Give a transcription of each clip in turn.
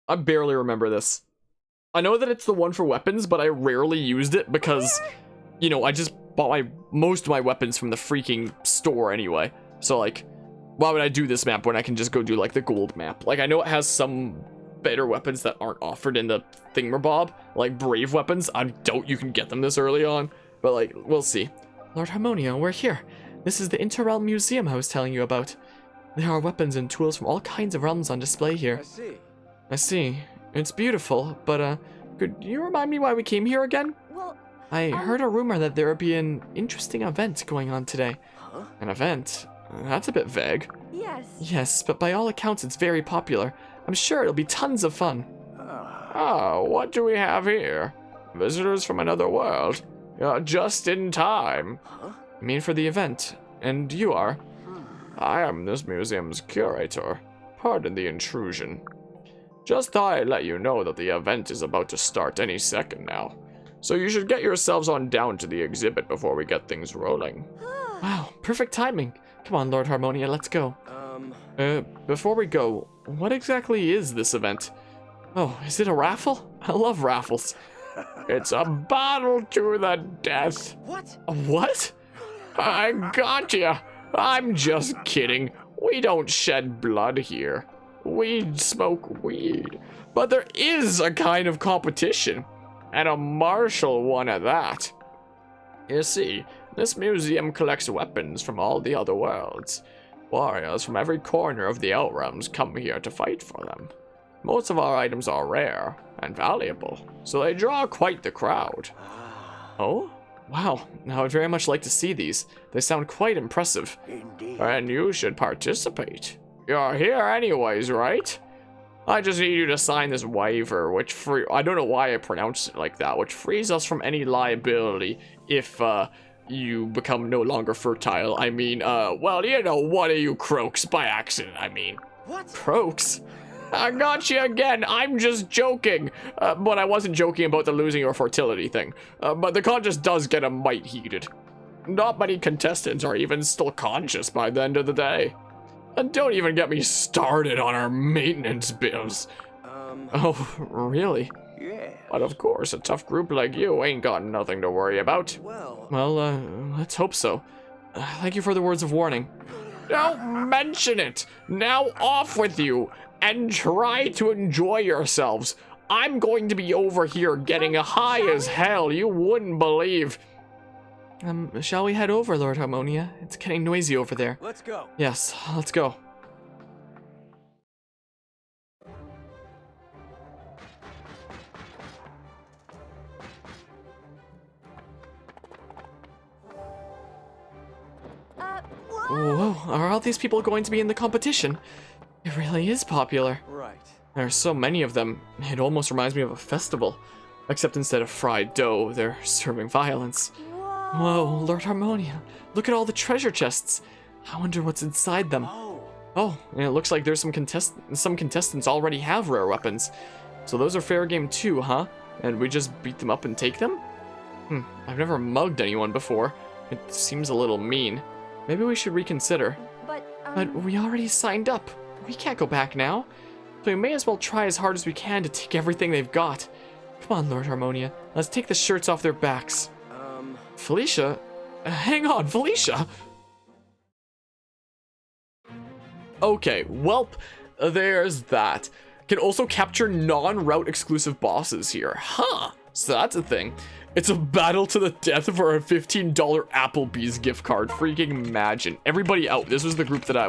I barely remember this. I know that it's the one for weapons, but I rarely used it because, you know, I just bought most of my weapons from the freaking store anyway. So, like, why would I do this map when I can just go do, like, the gold map? Like, I know it has some better weapons that aren't offered in the thingamabob, like brave weapons. I doubt you can get them this early on, but, like, we'll see. Lord Harmonia, we're here. This is the Interrealm Museum I was telling you about. There are weapons and tools from all kinds of realms on display here. I see. It's beautiful, but, could you remind me why we came here again? Well, I heard a rumor that there would be an interesting event going on today. Huh? An event? That's a bit vague. Yes. Yes, but by all accounts it's very popular. I'm sure it'll be tons of fun. Oh, what do we have here? Visitors from another world. Just in time. Huh? I mean for the event. And you are? I am this museum's curator. Pardon the intrusion. Just thought I'd let you know that the event is about to start any second now. So you should get yourselves on down to the exhibit before we get things rolling. Wow, perfect timing. Come on, Lord Harmonia, let's go. Before we go, what exactly is this event? Oh, is it a raffle? I love raffles. It's a battle to the death. What? What? I gotcha. I'm just kidding. We don't shed blood here. We smoke weed. But there is a kind of competition, and a martial one at that. You see, this museum collects weapons from all the other worlds. Warriors from every corner of the Outrealms come here to fight for them. Most of our items are rare and valuable, so they draw quite the crowd. Oh? Wow, I would very much like to see these. They sound quite impressive. Indeed. And you should participate. You're here anyways, right? I just need you to sign this waiver, which I don't know why I pronounced it like that, which frees us from any liability if, you become no longer fertile. I mean, well, you know, one of you croaks by accident, I mean. What? Croaks? I got you again. I'm just joking. But I wasn't joking about the losing your fertility thing. But the contest does get a mite heated. Not many contestants are even still conscious by the end of the day. And don't even get me started on our maintenance bills. Oh, really? Yeah. But of course, a tough group like you ain't got nothing to worry about. Well, Let's hope so. Thank you for the words of warning. Don't mention it! Now off with you, and try to enjoy yourselves. I'm going to be over here getting high as hell, you wouldn't believe. Shall we head over, Lord Harmonia? It's getting noisy over there. let's go. Yes, let's go. Whoa, are all these people going to be in the competition? It really is popular. Right. There are so many of them, it almost reminds me of a festival. Except instead of fried dough, they're serving violence. Whoa, Lord Harmonia, look at all the treasure chests. I wonder what's inside them. Oh, and it looks like there's some contestants already have rare weapons. So those are fair game too, huh? And we just beat them up and take them? I've never mugged anyone before. It seems a little mean. Maybe we should reconsider. But we already signed up. We can't go back now. So we may as well try as hard as we can to take everything they've got. Come on, Lord Harmonia. Let's take the shirts off their backs. Felicia? Hang on, Felicia! Okay, welp, there's that. Can also capture non-route exclusive bosses here. Huh, so that's a thing. It's a battle to the death for a $15 Applebee's gift card. Freaking imagine. Everybody out. This was the group that I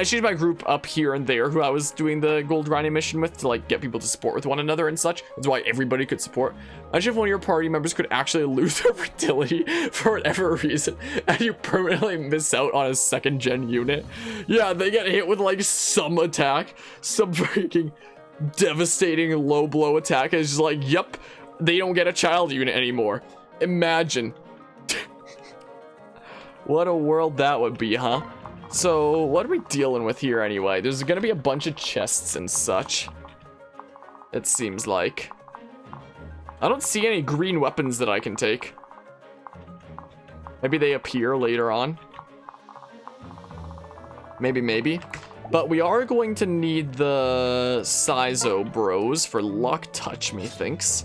changed my group up here and there who I was doing the gold grinding mission with to like get people to support with one another and such. That's why everybody could support. Imagine if one of your party members could actually lose their fertility for whatever reason and you permanently miss out on a second gen unit. Yeah, they get hit with like some attack, some freaking devastating low blow attack. And it's just like, yep, they don't get a child unit anymore. Imagine. What a world that would be, huh? So, what are we dealing with here anyway? There's gonna be a bunch of chests and such. It seems like. I don't see any green weapons that I can take. Maybe they appear later on. Maybe. But we are going to need the Saizo bros for luck touch, methinks.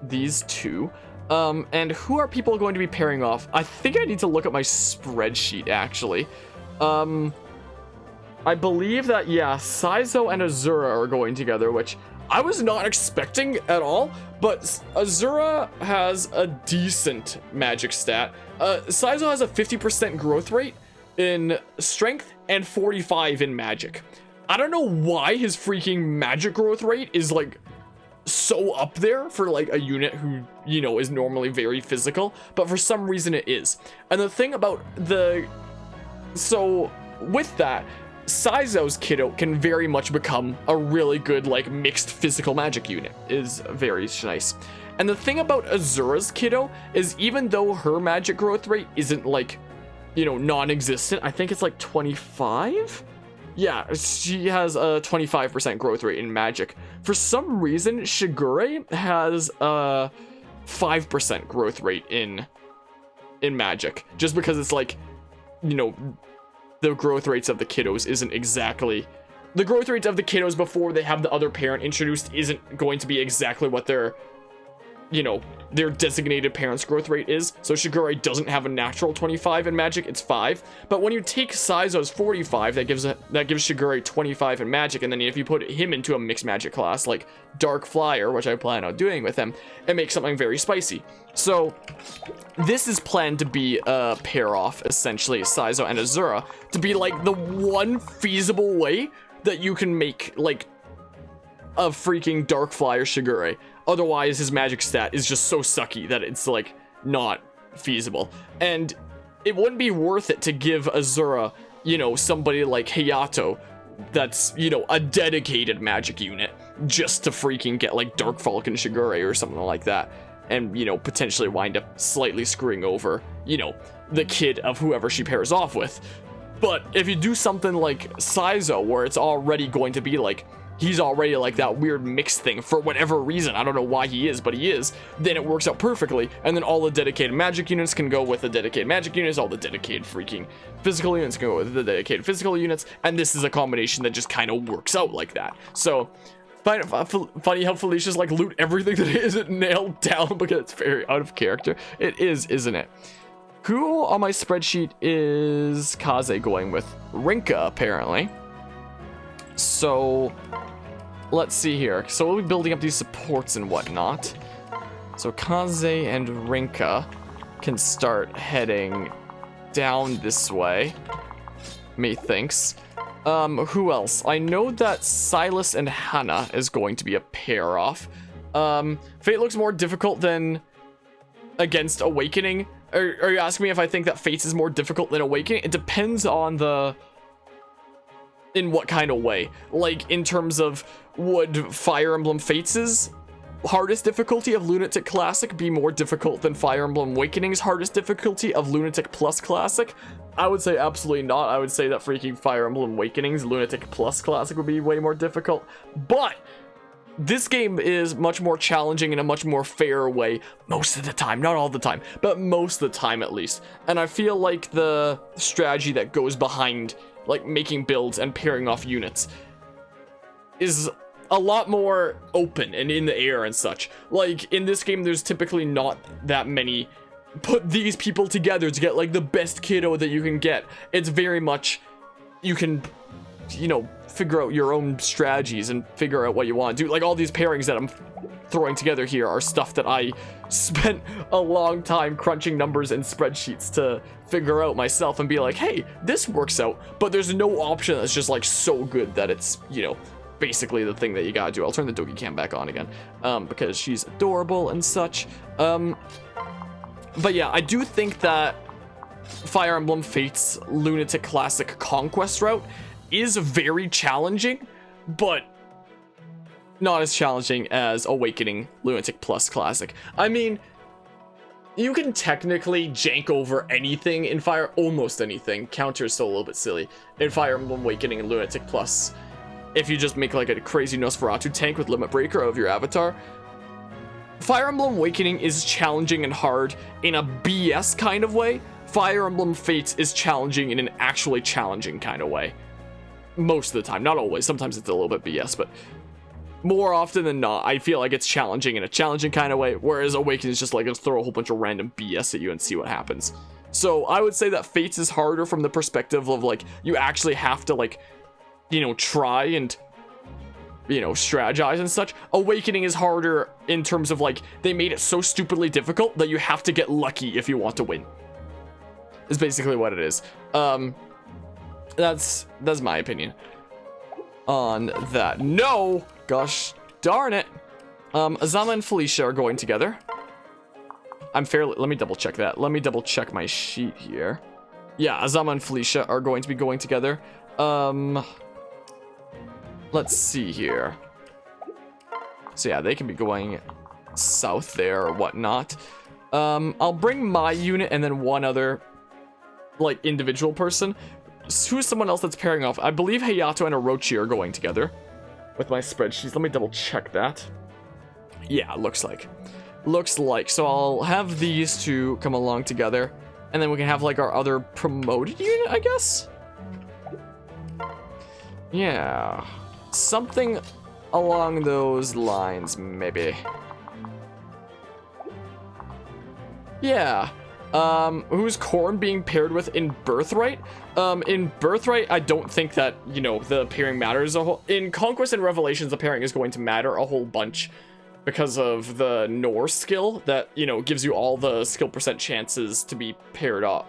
These two. And who are people going to be pairing off? I think I need to look at my spreadsheet, actually. I believe that, yeah, Saizo and Azura are going together, which I was not expecting at all, but Azura has a decent magic stat. Saizo has a 50% growth rate in strength and 45 in magic. I don't know why his freaking magic growth rate is like so up there for like a unit who, you know, is normally very physical, but for some reason it is. And the thing about so with that, Saizo's kiddo can very much become a really good like mixed physical magic unit. Is very nice. And the thing about Azura's kiddo is even though her magic growth rate isn't like, you know, non-existent, I think it's like 25? Yeah, she has a 25% growth rate in magic. For some reason, Shigure has a 5% growth rate in magic. Just because it's like, you know, the growth rates of the kiddos isn't exactly... The growth rates of the kiddos before they have the other parent introduced isn't going to be exactly what their, you know, their designated parent's growth rate is. So Shigure doesn't have a natural 25 in magic, it's 5. But when you take Saizo's 45, that gives Shigure 25 in magic, and then if you put him into a mixed magic class like Dark Flyer, which I plan on doing with him, it makes something very spicy. So this is planned to be a pair off, essentially, Saizo and Azura, to be like the one feasible way that you can make like a freaking Dark Flyer Shigure. Otherwise, his magic stat is just so sucky that it's, like, not feasible. And it wouldn't be worth it to give Azura, you know, somebody like Hayato that's, you know, a dedicated magic unit just to freaking get, like, Dark Falcon Shigure or something like that. And, you know, potentially wind up slightly screwing over, you know, the kid of whoever she pairs off with. But if you do something like Saizo, where it's already going to be, like, he's already like that weird mixed thing for whatever reason. I don't know why he is, but he is. Then it works out perfectly. And then all the dedicated magic units can go with the dedicated magic units. All the dedicated freaking physical units can go with the dedicated physical units. And this is a combination that just kind of works out like that. So, funny how Felicia's like loot everything that isn't nailed down because it's very out of character. It is, isn't it? Who on my spreadsheet is Kaze going with? Rinka, apparently. So, let's see here. So we'll be building up these supports and whatnot. So Kaze and Rinka can start heading down this way, methinks. Who else? I know that Silas and Hannah is going to be a pair off. Fate looks more difficult than against Awakening. Are you asking me if I think that Fates is more difficult than Awakening? It depends on the... in what kind of way? Like, in terms of, would Fire Emblem Fates' hardest difficulty of Lunatic Classic be more difficult than Fire Emblem Awakening's hardest difficulty of Lunatic Plus Classic? I would say absolutely not. I would say that freaking Fire Emblem Awakening's Lunatic Plus Classic would be way more difficult. But this game is much more challenging in a much more fair way most of the time. Not all the time, but most of the time at least. And I feel like the strategy that goes behind like making builds and pairing off units is a lot more open and in the air and such. Like in this game, there's typically not that many put these people together to get like the best kiddo that you can get. It's very much you can, you know, figure out your own strategies and figure out what you want to do. Like all these pairings that I'm throwing together here are stuff that I spent a long time crunching numbers and spreadsheets to figure out myself and be like, hey, this works out. But there's no option that's just like so good that it's, you know, basically the thing that you gotta do. I'll turn the Dogi Cam back on again because she's adorable and such. But yeah, I do think that Fire Emblem Fates Lunatic Classic Conquest route is very challenging, but not as challenging as Awakening Lunatic Plus Classic. I mean, you can technically jank over anything in almost anything. Counter is still a little bit silly in Fire Emblem Awakening and Lunatic Plus. If you just make like a crazy Nosferatu tank with Limit Breaker of your avatar. Fire Emblem Awakening is challenging and hard in a BS kind of way. Fire Emblem Fates is challenging in an actually challenging kind of way. most of the time, not always. Sometimes it's a little bit BS, but more often than not, I feel like it's challenging in a challenging kind of way, whereas Awakening is just like, let's throw a whole bunch of random BS at you and see what happens. So I would say that Fates is harder from the perspective of, like, you actually have to, like, you know, try and, you know, strategize and such. Awakening is harder in terms of, like, they made it so stupidly difficult that you have to get lucky if you want to win. Is basically what it is. That's my opinion on that. No! Gosh darn it. Azama and Felicia are going together. Let me double check that. Let me double check my sheet here. Yeah, Azama and Felicia are going to be going together. Let's see here. So yeah, they can be going south there or whatnot. I'll bring my unit and then one other, like, individual person. Who's someone else that's pairing off? I believe Hayato and Orochi are going together with my spreadsheets. Let me double check that. Yeah, looks like. So I'll have these two come along together, and then we can have, like, our other promoted unit, I guess? Yeah. Something along those lines, maybe. Yeah. Who's Korn being paired with in Birthright? In Birthright, I don't think that, you know, the pairing matters a whole. In Conquest and Revelations, the pairing is going to matter a whole bunch because of the Norse skill that, you know, gives you all the skill percent chances to be paired off,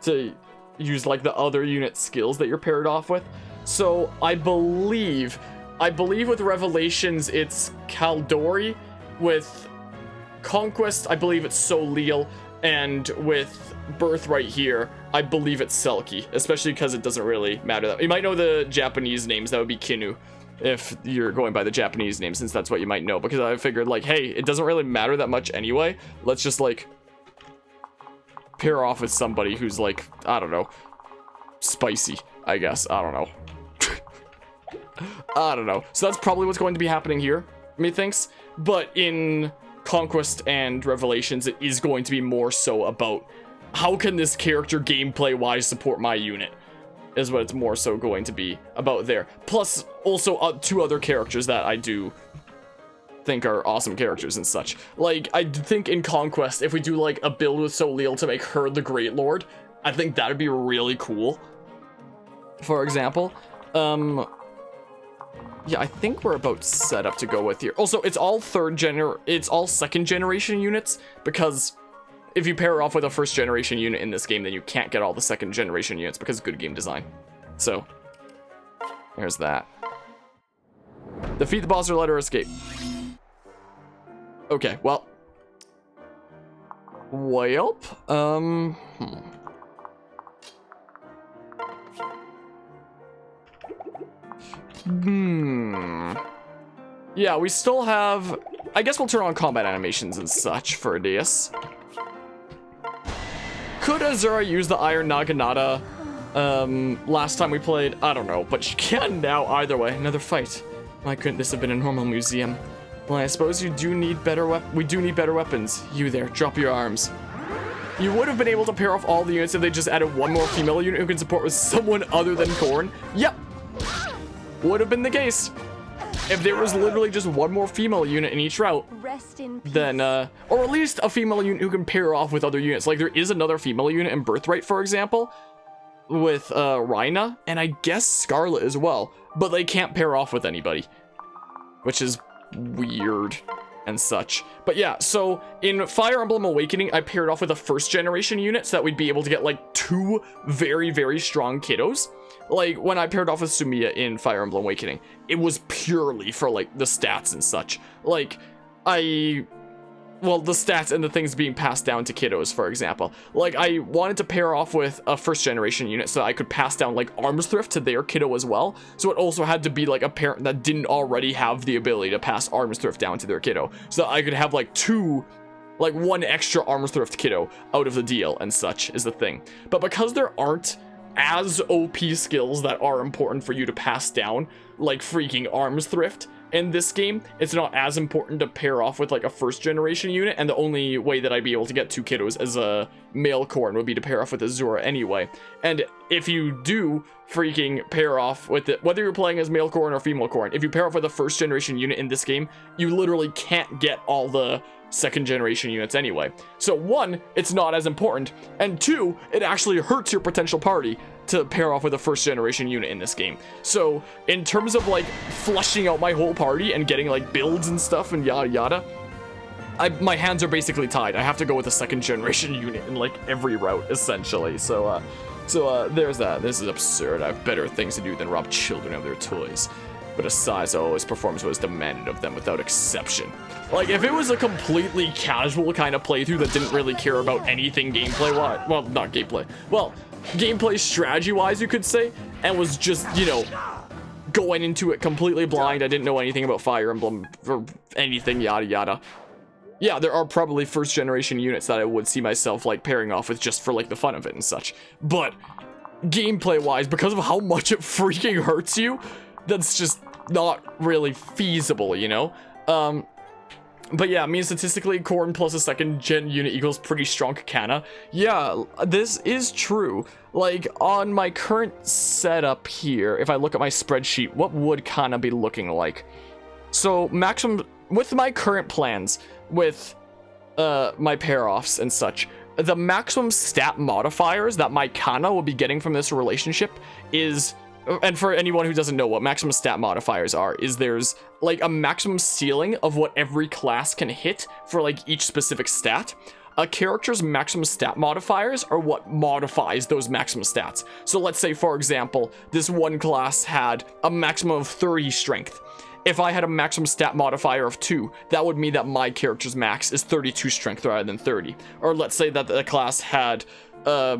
to use, like, the other unit skills that you're paired off with. So I believe with Revelations, it's Kaldori. With Conquest, I believe it's Solil, and with Birthright here, I believe it's Selkie, especially because it doesn't really matter that. You might know the Japanese names, that would be Kinu, if you're going by the Japanese name, since that's what you might know, because I figured, like, hey, it doesn't really matter that much anyway, let's just, like, pair off with somebody who's, like, I don't know, spicy, I guess, I don't know. I don't know. So that's probably what's going to be happening here, methinks, but in Conquest and Revelations, it is going to be more so about how can this character gameplay wise support my unit, is what it's more so going to be about there. Plus also two other characters that I do think are awesome characters and such. Like, I think in Conquest, if we do, like, a build with Solil to make her the Great Lord, I think that would be really cool, for example. Yeah, I think we're about set up to go with here. Also, it's all second generation units, because if you pair off with a first generation unit in this game, then you can't get all the second generation units because of good game design. So, there's that. Defeat the boss or let her escape. Okay, well. Yeah, we still have... I guess we'll turn on combat animations and such for Adias. Could Azura use the Iron Naginata last time we played? I don't know, but she can now either way. Another fight. Why couldn't this have been a normal museum? Well, I suppose we do need better weapons. You there, drop your arms. You would have been able to pair off all the units if they just added one more female unit who can support with someone other than Korn. Yep. Would have been the case. If there was literally just one more female unit in each route, then, or at least a female unit who can pair off with other units. Like, there is another female unit in Birthright, for example, with, Rhina, and I guess Scarlet as well, but they can't pair off with anybody, which is weird and such. But yeah, so in Fire Emblem Awakening, I paired off with a first generation unit so that we'd be able to get, like, two very, very strong kiddos. Like, when I paired off with Sumiya in Fire Emblem Awakening, it was purely for, like, the stats and such. Like, well, the stats and the things being passed down to kiddos, for example. Like, I wanted to pair off with a first generation unit so I could pass down, like, Arms Thrift to their kiddo as well. So it also had to be, like, a parent that didn't already have the ability to pass Arms Thrift down to their kiddo. So I could have, like, one extra Arms Thrift kiddo out of the deal and such is the thing. But because there aren't as OP skills that are important for you to pass down, like freaking Arms Thrift, in this game, it's not as important to pair off with like a first generation unit, and the only way that I'd be able to get 2 kiddos as a male Corrin would be to pair off with Azura anyway. And if you do freaking pair off with it, whether you're playing as male Corrin or female Corrin, if you pair off with a first generation unit in this game, you literally can't get all the second generation units anyway. So 1, it's not as important, and 2, it actually hurts your potential party to pair off with a first generation unit in this game. So in terms of like fleshing out my whole party and getting like builds and stuff and yada yada, my hands are basically tied. I have to go with a second generation unit in like every route essentially. So there's that. This is absurd. I have better things to do than rob children of their toys. But Asizo always performs what is demanded of them without exception. Like, if it was a completely casual kind of playthrough that didn't really care about anything gameplay-wise, well, not gameplay, well, gameplay strategy-wise, you could say, and was just, you know, going into it completely blind, I didn't know anything about Fire Emblem or anything, yada yada. Yeah, there are probably first-generation units that I would see myself, like, pairing off with just for, like, the fun of it and such. But, gameplay-wise, because of how much it freaking hurts you, that's just not really feasible, you know? But yeah, I mean, statistically, Corrin plus a second gen unit equals pretty strong Kakana. Yeah, this is true. Like, on my current setup here, if I look at my spreadsheet, what would Kana be looking like? So, maximum, with my current plans, with my pair-offs and such, the maximum stat modifiers that my Kana will be getting from this relationship is... And for anyone who doesn't know what maximum stat modifiers are, is there's like a maximum ceiling of what every class can hit for like each specific stat. A character's maximum stat modifiers are what modifies those maximum stats. So let's say, for example, this one class had a maximum of 30 strength. If I had a maximum stat modifier of 2, that would mean that my character's max is 32 strength rather than 30. Or let's say that the class had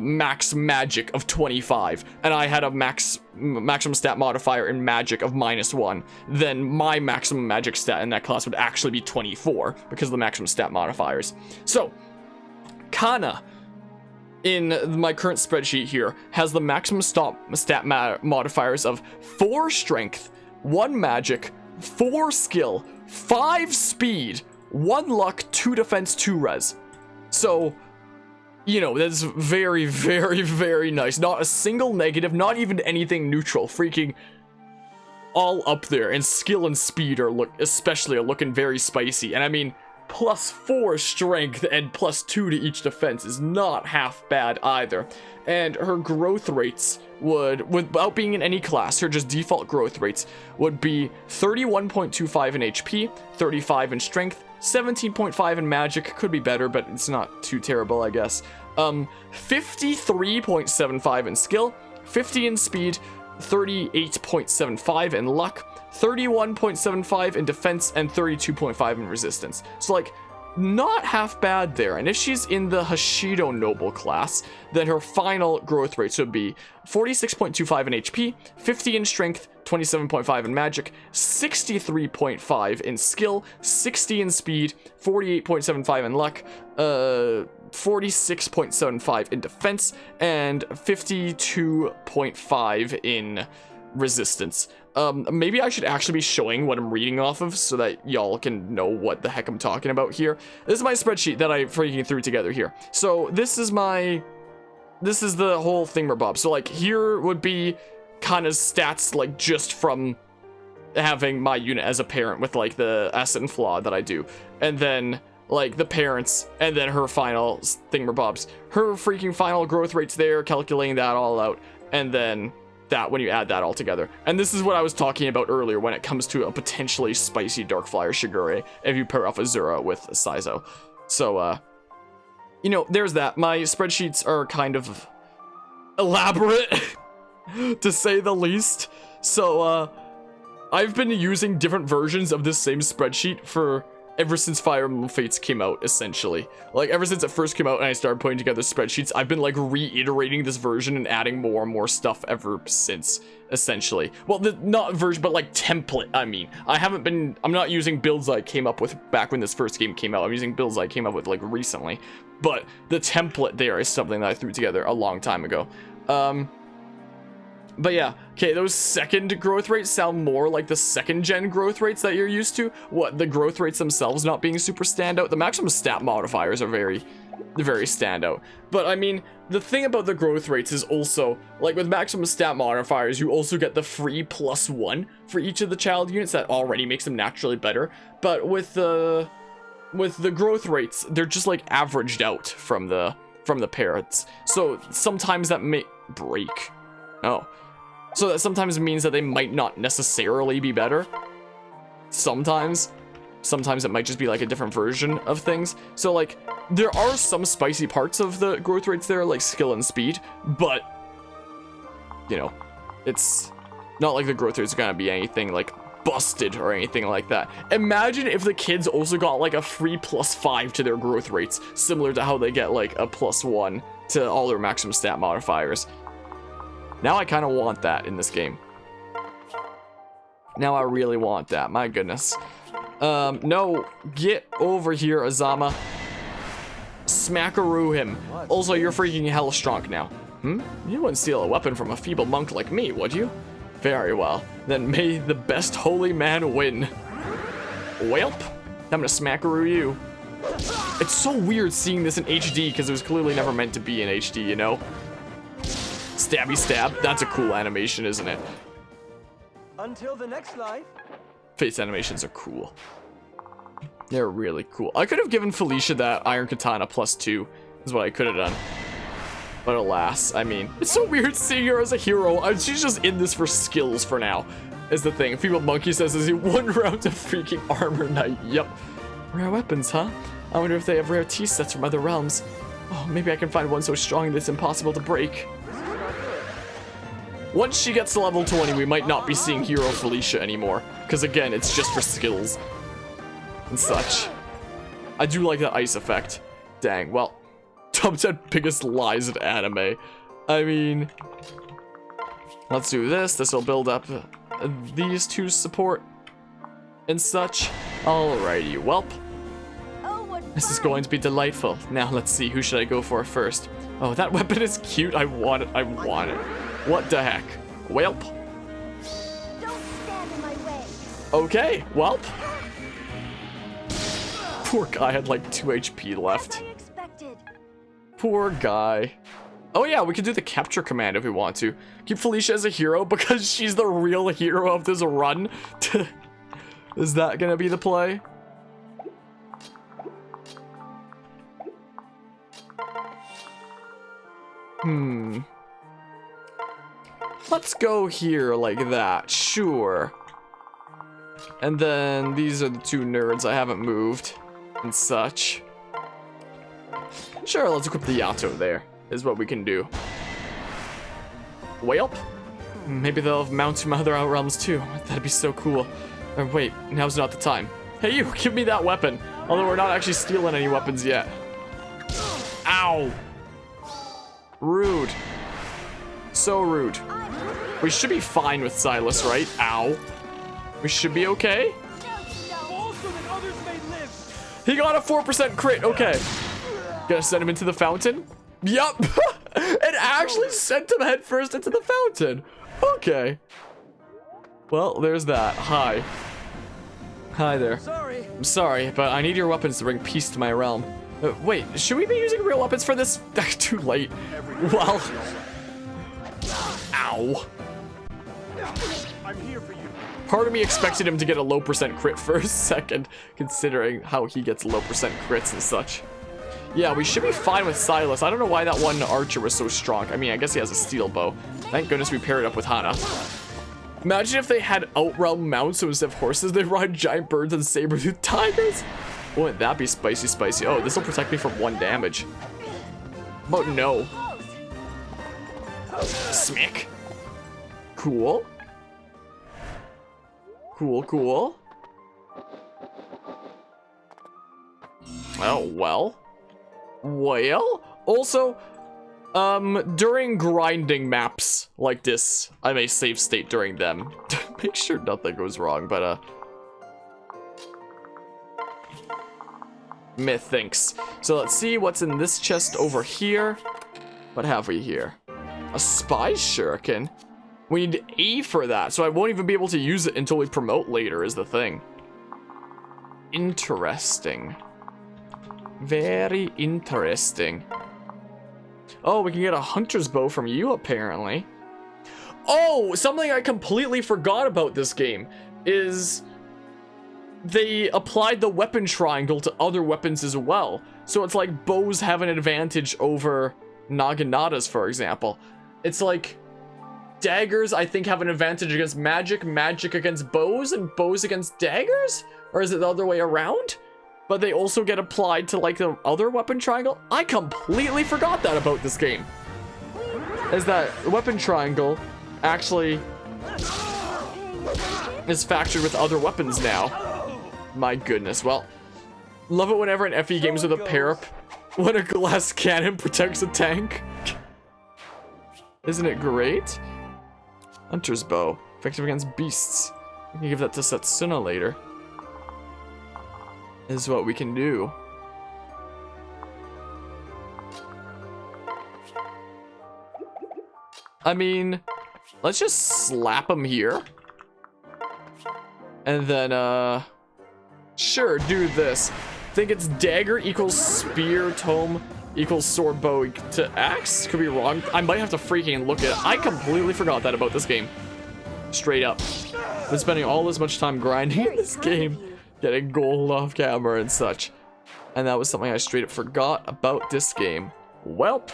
max magic of 25, and I had a maximum stat modifier in magic of -1, then my maximum magic stat in that class would actually be 24 because of the maximum stat modifiers. So, Kana, in my current spreadsheet here, has the maximum stat modifiers of 4 strength, 1 magic, 4 skill, 5 speed, 1 luck, 2 defense, 2 res. So, you know, that's very, very, very nice. Not a single negative, not even anything neutral. Freaking all up there. And skill and speed are looking very spicy. And I mean, +4 strength and +2 to each defense is not half bad either. And her growth rates would, without being in any class, her just default growth rates would be 31.25 in HP, 35 in strength, 17.5 in magic, could be better, but it's not too terrible, I guess. 53.75 in skill, 50 in speed, 38.75 in luck, 31.75 in defense, and 32.5 in resistance. So, like, not half bad there. And if she's in the Hashido Noble class, then her final growth rates would be 46.25 in HP, 50 in strength, 27.5 in magic, 63.5 in skill, 60 in speed, 48.75 in luck, 46.75 in defense, and 52.5 in resistance. Maybe I should actually be showing what I'm reading off of so that y'all can know what the heck I'm talking about here. This is my spreadsheet that I freaking threw together here. So this is the whole thingamabob. So like here would be kind of stats like just from having my unit as a parent with like the asset and flaw that I do. And then like the parents, and then her final thingamabobs. Her freaking final growth rates there, calculating that all out, and then that when you add that all together. And this is what I was talking about earlier when it comes to a potentially spicy Darkflyer Shigure if you pair off Azura with Asizo. So, you know, there's that. My spreadsheets are kind of elaborate, to say the least. So, I've been using different versions of this same spreadsheet for ever since Fire Emblem Fates came out, essentially. Like, ever since it first came out and I started putting together spreadsheets, I've been, like, reiterating this version and adding more and more stuff ever since, essentially. Well, not version, but, like, template, I mean. I'm not using builds I came up with back when this first game came out. I'm using builds I came up with, like, recently. But the template there is something that I threw together a long time ago. But yeah, okay, those second growth rates sound more like the second gen growth rates that you're used to. What, the growth rates themselves not being super standout? The maximum stat modifiers are very standout. But I mean, the thing about the growth rates is also, like with maximum stat modifiers, you also get the free +1 for each of the child units that already makes them naturally better. But with the growth rates, they're just like averaged out from the parents. So sometimes that may break. Oh. So that sometimes means that they might not necessarily be better. Sometimes it might just be like a different version of things. So like, there are some spicy parts of the growth rates there, like skill and speed, but, you know, it's not like the growth rates are gonna be anything like busted or anything like that. Imagine if the kids also got like a free +5 to their growth rates, similar to how they get like a +1 to all their maximum stat modifiers. Now I kind of want that in this game. Now I really want that, my goodness. No, get over here, Azama. Smackaroo him. Also, you're freaking hella strong now. You wouldn't steal a weapon from a feeble monk like me, would you? Very well. Then may the best holy man win. Welp, I'm gonna smackaroo you. It's so weird seeing this in HD because it was clearly never meant to be in HD, you know? Stabby stab. That's a cool animation, isn't it? Until the next life. Face animations are cool. They're really cool. I could have given Felicia that Iron Katana +2, is what I could have done. But alas, I mean, it's so weird seeing her as a hero. She's just in this for skills for now, is the thing. Feeble Monkey says, is he 1 round of freaking armor knight? Yep. Rare weapons, huh? I wonder if they have rare T-sets from other realms. Oh, maybe I can find one so strong that it's impossible to break. Once she gets to level 20, we might not be seeing Hero Felicia anymore. Because again, it's just for skills and such. I do like the ice effect. Dang, well, top 10 biggest lies in anime. I mean, let's do this. This will build up these two support and such. Alrighty, welp. This is going to be delightful. Now let's see, who should I go for first? Oh, that weapon is cute. I want it. I want it. What the heck? Welp. Don't stand in my way. Okay, welp. Poor guy had like 2 HP left. As I expected. Poor guy. Oh yeah, we could do the capture command if we want to. Keep Felicia as a hero because she's the real hero of this run. Is that gonna be the play? Let's go here like that, sure. And then these are the 2 nerds I haven't moved and such. Sure, let's equip the Yato there, is what we can do. Welp? Maybe they'll have mounts from other realms too. That'd be so cool. Or wait, now's not the time. Hey you, give me that weapon. Although we're not actually stealing any weapons yet. Ow! Rude. So rude. We should be fine with Silas, right? Ow. We should be okay? He got a 4% crit, okay. Gonna send him into the fountain? Yup. It actually sent him headfirst into the fountain. Okay. Well, there's that. Hi. Hi there. I'm sorry, but I need your weapons to bring peace to my realm. Wait, should we be using real weapons for this? Too late. Well. Ow. I'm here for you. Part of me expected him to get a low % crit for a second, considering how he gets low % crits and such. Yeah, we should be fine with Silas. I don't know why that one archer was so strong. I mean, I guess he has a steel bow. Thank goodness we paired up with Hana. Imagine if they had Outrealm mounts, so instead of horses, they ride giant birds and saber-toothed tigers. Wouldn't that be spicy, spicy? Oh, this will protect me from 1 damage. Oh, no. Smack. Cool. Cool, cool. Oh, well. Well, also, during grinding maps like this, I may save state during them. Make sure nothing goes wrong, but, methinks. So let's see what's in this chest over here. What have we here? A spy shuriken? We need A for that, so I won't even be able to use it until we promote later is the thing. Interesting. Very interesting. Oh, we can get a hunter's bow from you, apparently. Oh, something I completely forgot about this game is they applied the weapon triangle to other weapons as well. So it's like bows have an advantage over naganatas, for example. It's like daggers, I think, have an advantage against magic, magic against bows, and bows against daggers? Or is it the other way around? But they also get applied to like the other weapon triangle? I completely forgot that about this game. Is that weapon triangle actually is factored with other weapons now. My goodness. Well, love it whenever an FE games with a pair-up when a glass cannon protects a tank. Isn't it great? Hunter's bow, effective against beasts. We can give that to Setsuna later. Is what we can do. I mean, let's just slap him here. And then, sure, do this. Think it's dagger equals spear, tome equals sword, bow to axe? Could be wrong. I might have to freaking look at it. I completely forgot that about this game. Straight up. Been spending all this much time grinding in this game, getting gold off camera and such. And that was something I straight up forgot about this game. Welp.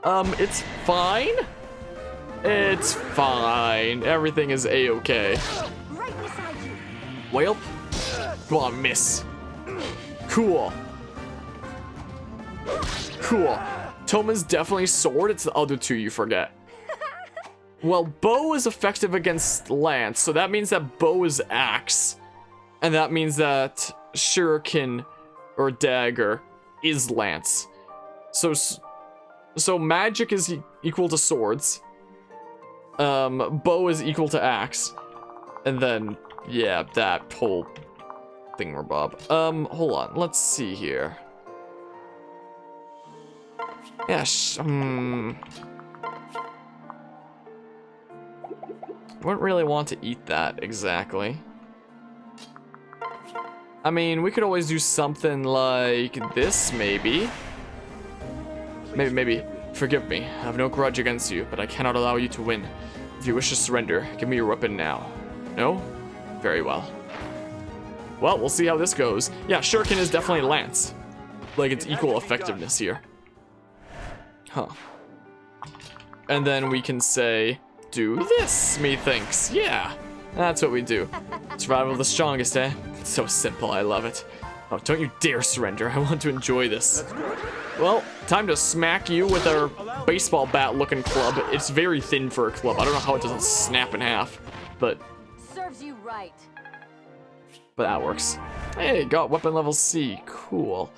It's fine. It's fine. Everything is a-okay. Right beside you. Welp. Come on, miss. Cool. Cool. Toma's definitely sword. It's the other two you forget. Well, bow is effective against lance, so that means that bow is axe. And that means that shuriken or dagger is lance. So magic is equal to swords. Bow is equal to axe. And then, yeah, that whole thingamabob. Hold on. Let's see here. Yeah, wouldn't really want to eat that exactly. I mean, we could always do something like this, maybe. Maybe. Forgive me. I have no grudge against you, but I cannot allow you to win. If you wish to surrender, give me your weapon now. No? Very well. Well, we'll see how this goes. Yeah, shuriken is definitely lance. Like, it's equal effectiveness here. Huh. And then we can say, do this, methinks. Yeah, that's what we do. Survival of the strongest, eh? It's so simple, I love it. Oh, don't you dare surrender. I want to enjoy this. Well, time to smack you with our baseball bat looking club. It's very thin for a club. I don't know how it doesn't snap in half, but Serves you right. that works. Hey, got weapon level C. Cool.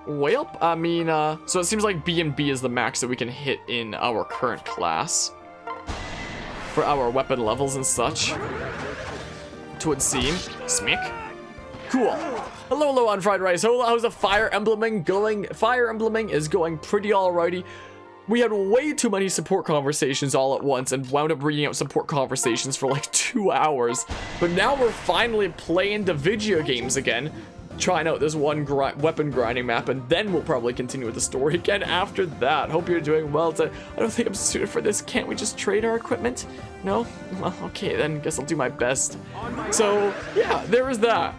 Well, I mean, so it seems like B and B is the max that we can hit in our current class for our weapon levels and such. To would seem. Smick. Cool. Hello, on fried rice. How's the Fire Emblem going? Fire Emblem is going pretty alrighty. We had way too many support conversations all at once and wound up reading out support conversations for like 2 hours. But now we're finally playing the video games again, trying out this one weapon grinding map, and then we'll probably continue with the story again after that. Hope you're doing well. I don't think I'm suited for this. Can't we just trade our equipment? No? Well, okay, then guess I'll do my best. So, yeah, there is that.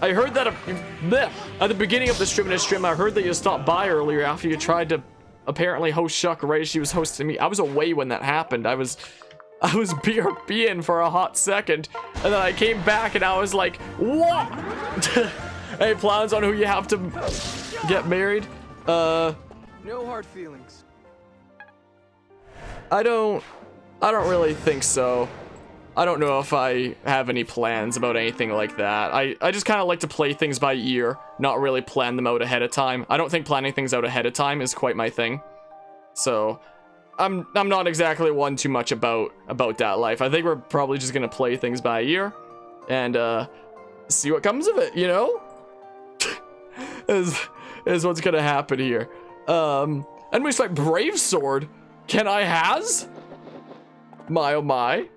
I heard that at the beginning of the stream, I heard that you stopped by earlier after you tried to apparently host Shuck right as she was hosting me. I was away when that happened. I was BRBing for a hot second, and then I came back and I was like, what? Any plans on who you have to get married? No hard feelings. I don't really think so. I don't know if I have any plans about anything like that. I just kind of like to play things by ear, not really plan them out ahead of time. I don't think planning things out ahead of time is quite my thing. So, I'm not exactly one too much about that life. I think we're probably just gonna play things by ear and see what comes of it, you know? is what's gonna happen here. And Enemy swipe Brave Sword. Can I has? My oh my.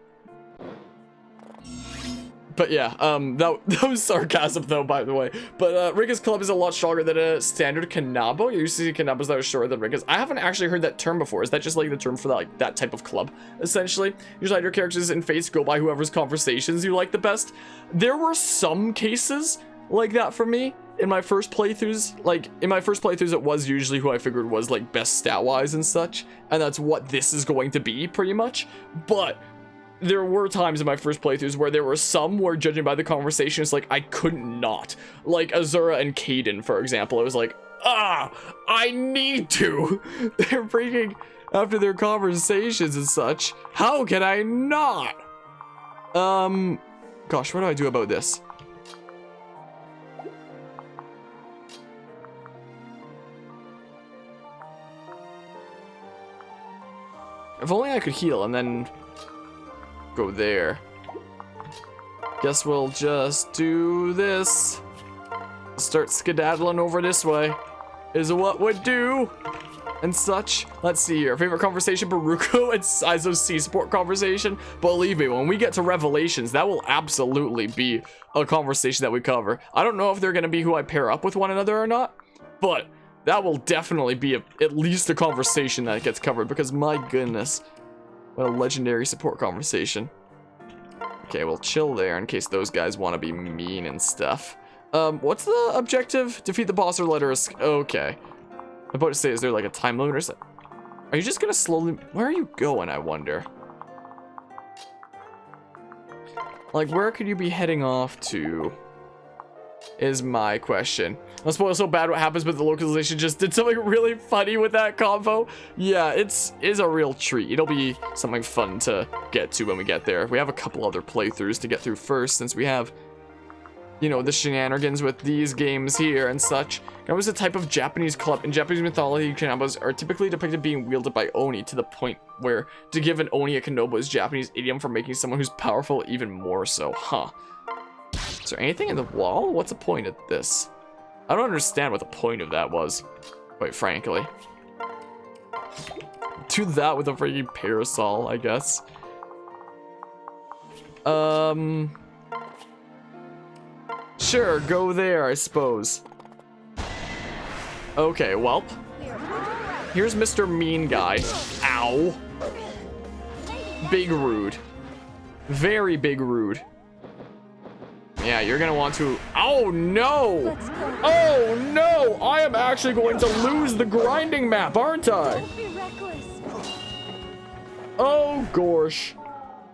But yeah, that was sarcasm though, by the way. But Rika's club is a lot stronger than a standard Kanabo. You used to see Kanabos that are shorter than Rika's. I haven't actually heard that term before. Is that just like the term for that, like, that type of club, essentially? Usually your characters in Fates go by whoever's conversations you like the best. There were some cases like that for me in my first playthroughs. Like, in my first playthroughs, it was usually who I figured was, like, best stat-wise and such. And that's what this is going to be, pretty much. But there were times in my first playthroughs where there were some where, judging by the conversation, it's like I couldn't not. Like Azura and Kaden, for example. It was like, I need to. They're freaking after their conversations and such. How can I not? Gosh, what do I do about this? If only I could heal and then go there. Guess we'll just do this. Start skedaddling over this way is what would do and such. Let's see here. Favorite conversation, Baruko and Saizo's C support conversation. Believe me, when we get to Revelations, that will absolutely be a conversation that we cover. I don't know if they're going to be who I pair up with one another or not, but that will definitely be at least a conversation that gets covered, because my goodness, what a legendary support conversation. Okay, we'll chill there in case those guys want to be mean and stuff. What's the objective? Defeat the boss or let her escape. Okay. I'm about to say, is there like a time limit or something? Are you just gonna slowly... Where are you going, I wonder? Like, where could you be heading off to? Is my question. I'll spoil so bad what happens, but the localization just did something really funny with that combo. Yeah, is a real treat. It'll be something fun to get to when we get there. We have a couple other playthroughs to get through first, since we have, you know, the shenanigans with these games here and such. Kanabo is a type of Japanese club. In Japanese mythology, Kanabos are typically depicted being wielded by Oni, to the point where to give an Oni a Kanobo is Japanese idiom for making someone who's powerful even more so. Huh. Is there anything in the wall? What's the point of this? I don't understand what the point of that was, quite frankly. Do that with a freaking parasol, I guess. Sure, go there, I suppose. Okay, welp. Here's Mr. Mean Guy. Ow. Big rude. Very big rude. Yeah, you're gonna want to... Oh, no! Oh, no! I am actually going to lose the grinding map, aren't I? Don't be reckless. Oh, gosh.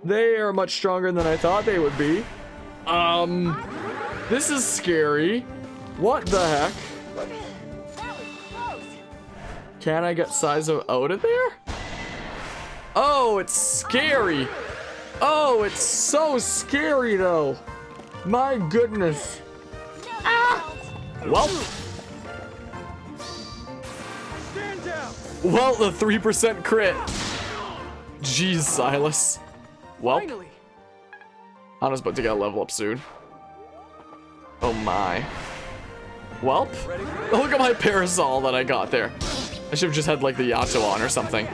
They are much stronger than I thought they would be. This is scary. What the heck? That was close. Can I get Saizo out of there? Oh, it's scary. Oh, it's so scary, though. My goodness. Ah! Well. Stand down. Well, the 3% crit. Jeez, Silas. Well, Finally. Hana's about to get a level up soon. Oh my. Welp. Ready for this? Look at my parasol that I got there. I should have just had like the Yato on or something.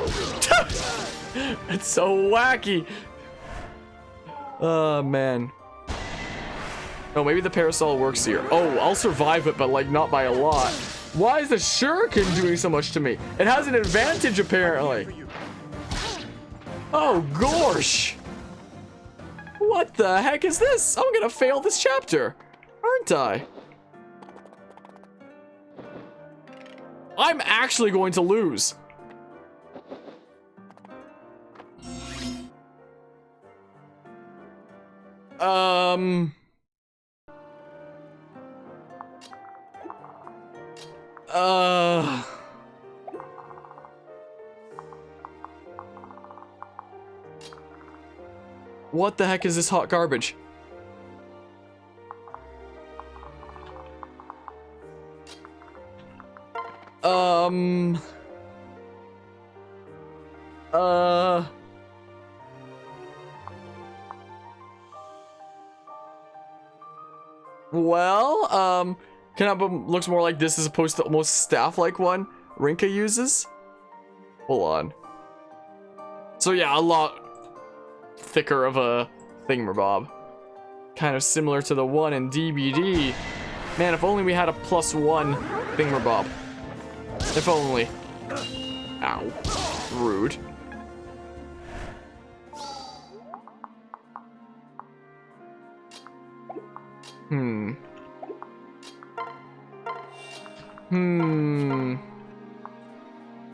It's so wacky. Oh man. Oh, maybe the parasol works here. Oh, I'll survive it, but like not by a lot. Why is the shuriken doing so much to me? It has an advantage apparently. Oh gosh. What the heck is this? I'm gonna fail this chapter, aren't I? I'm actually going to lose. What the heck is this hot garbage? Well, Kanabo looks more like this as opposed to almost staff-like one Rinka uses. Hold on. So yeah, a lot thicker of a thingamabob. Kind of similar to the one in DBD. Man, if only we had a +1 thingamabob. If only. Ow. Rude.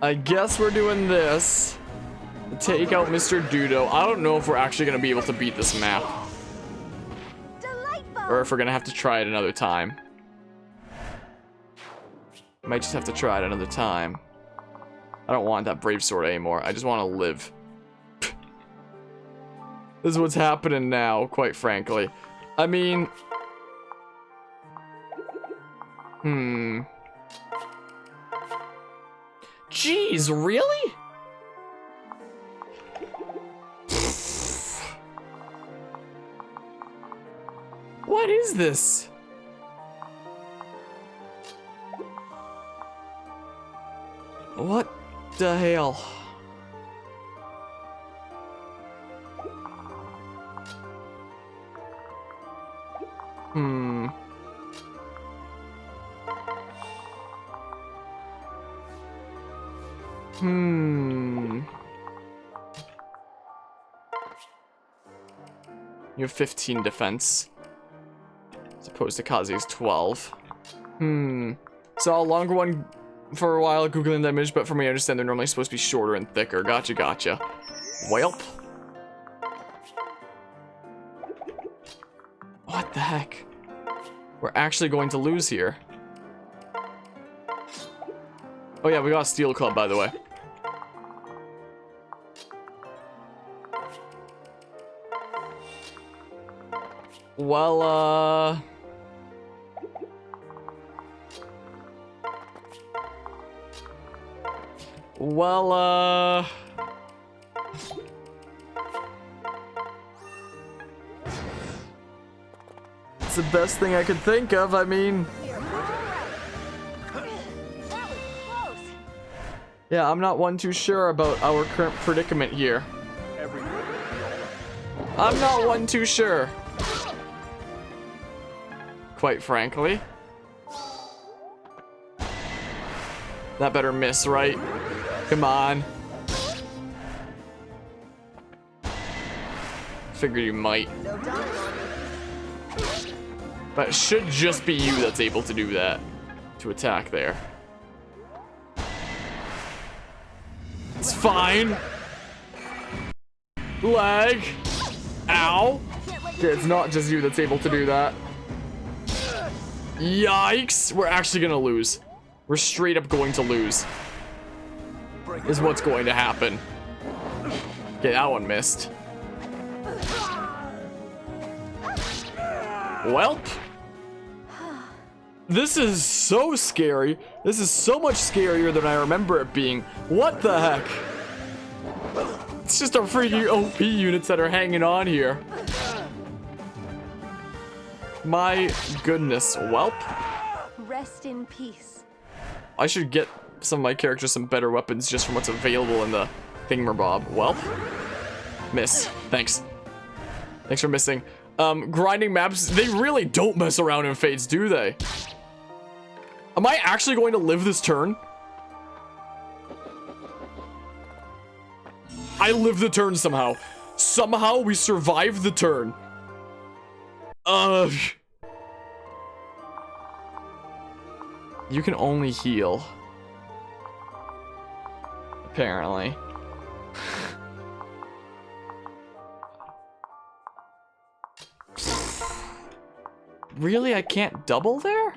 I guess we're doing this. Take out Mr. Dudo. I don't know if we're actually going to be able to beat this map. Delightful. Or if we're going to have to try it another time. Might just have to try it another time. I don't want that brave sword anymore. I just want to live. This is what's happening now, quite frankly. I mean... Jeez, really? What is this? What the hell? You have 15 defense. As opposed to Kazu's 12. Saw a longer one for a while, Googling the image, but from what I understand, they're normally supposed to be shorter and thicker. Gotcha, gotcha. Welp. What the heck? We're actually going to lose here. Oh yeah, we got a steel club, by the way. Well, it's the best thing I could think of. I mean, That was close. yeah, I'm not one too sure about our current predicament here. I'm not one too sure. Quite frankly. That better miss, right? Come on. Figured you might. But it should just be you that's able to do that. To attack there. It's fine. Leg. Ow. Okay, it's not just you that's able to do that. Yikes! We're actually gonna lose. We're straight up going to lose. Is what's going to happen. Okay, that one missed. Welp. This is so scary. This is so much scarier than I remember it being. What the heck? It's just our freaking OP units that are hanging on here. My goodness, welp. Rest in peace. I should get some of my characters some better weapons just from what's available in the thingamabob. Welp. Miss. Thanks. Thanks for missing. Grinding maps, they really don't mess around in Fates, do they? Am I actually going to live this turn? I lived the turn somehow. Somehow we survived the turn. You can only heal. Apparently. Really? I can't double there?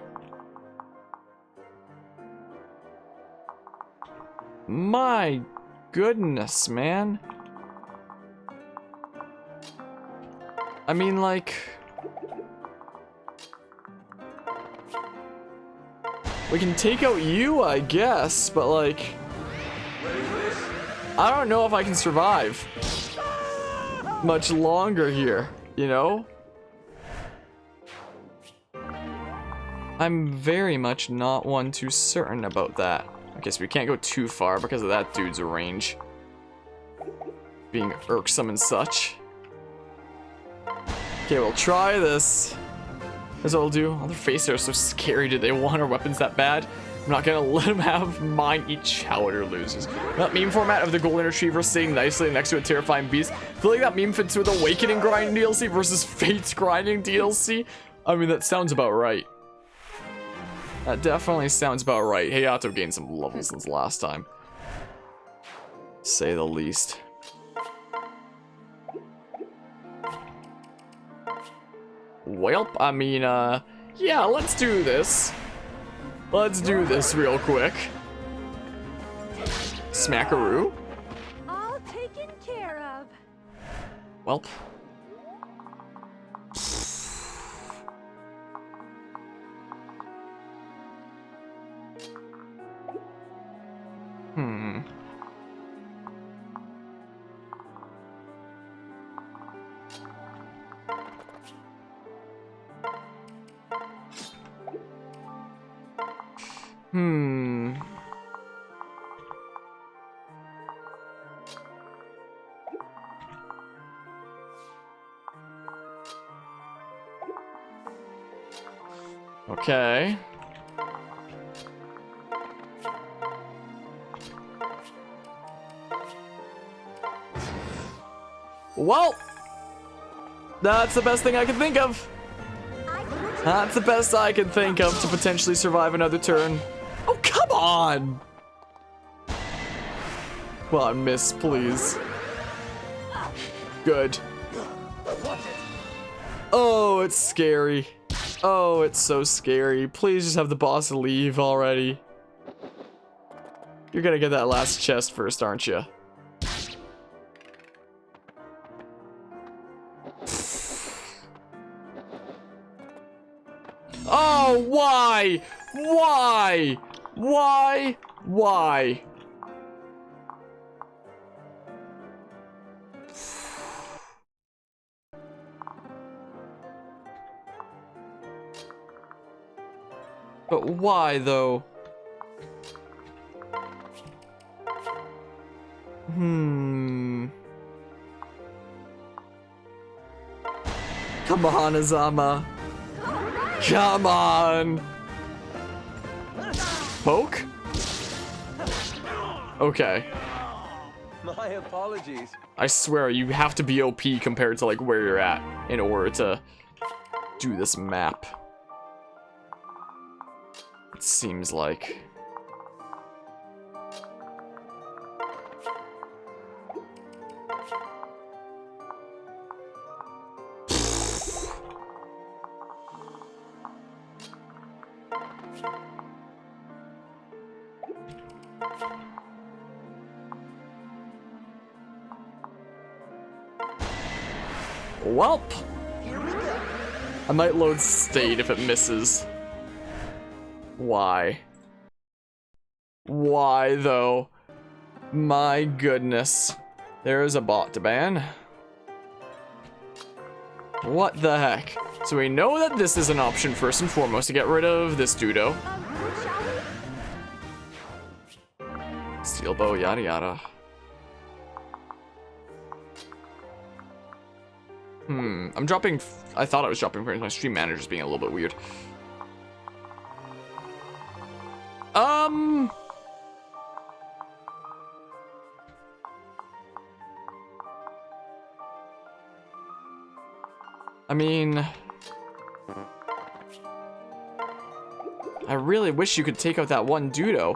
My goodness, man. I mean, like... we can take out you, I guess, but like... I don't know if I can survive much longer here, you know? I'm very much not one too certain about that. Okay, so we can't go too far because of that dude's range being irksome and such. Okay, we'll try this. Here's what we'll do. All their faces are so scary. Do they want our weapons that bad? I'm not gonna let them have mine. Eat chowder loses. That meme format of the golden retriever sitting nicely next to a terrifying beast. I feel like that meme fits with Awakening grinding DLC versus Fate's grinding DLC. I mean, that sounds about right. That definitely sounds about right. Hayato gained some levels since last time. Say the least. Well, I mean, yeah, let's do this. Let's do this real quick. Smackaroo. All taken care of. Welp. Okay. Well, that's the best thing I can think of. That's the best I can think of to potentially survive another turn. Oh, come on! Come on, miss, please. Good. Oh, it's scary. Oh, it's so scary. Please just have the boss leave already. You're gonna get that last chest first, aren't you? Oh, why? Why? Why? Why? But why, though? Come on, Azama. Come on. Poke? Okay. My apologies. I swear, you have to be OP compared to, like, where you're at in order to do this map. It seems like. Welp! I might load state if it misses. Why? Why, though? My goodness. There is a bot to ban. What the heck? So we know that this is an option first and foremost to get rid of this dudo. Steel bow, yada yada. I'm dropping. I thought I was dropping frames. My stream manager's being a little bit weird. I mean, I really wish you could take out that one dudo.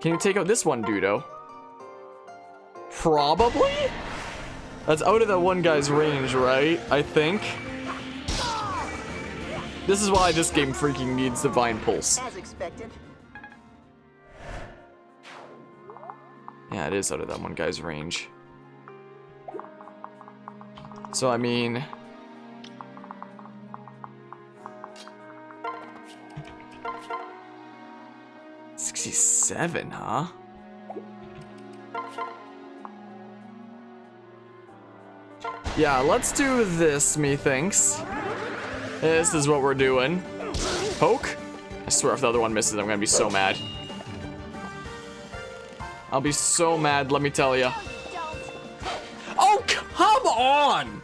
Can you take out this one dudo? Probably? That's out of that one guy's range, right? I think. This is why this game freaking needs Divine Pulse. As expected. Yeah, it is out of that one guy's range. So, I mean... $67, huh? Yeah, let's do this, methinks. This is what we're doing. Poke? I swear if the other one misses, I'm gonna be so mad. I'll be so mad, let me tell you. Don't. Oh, come on!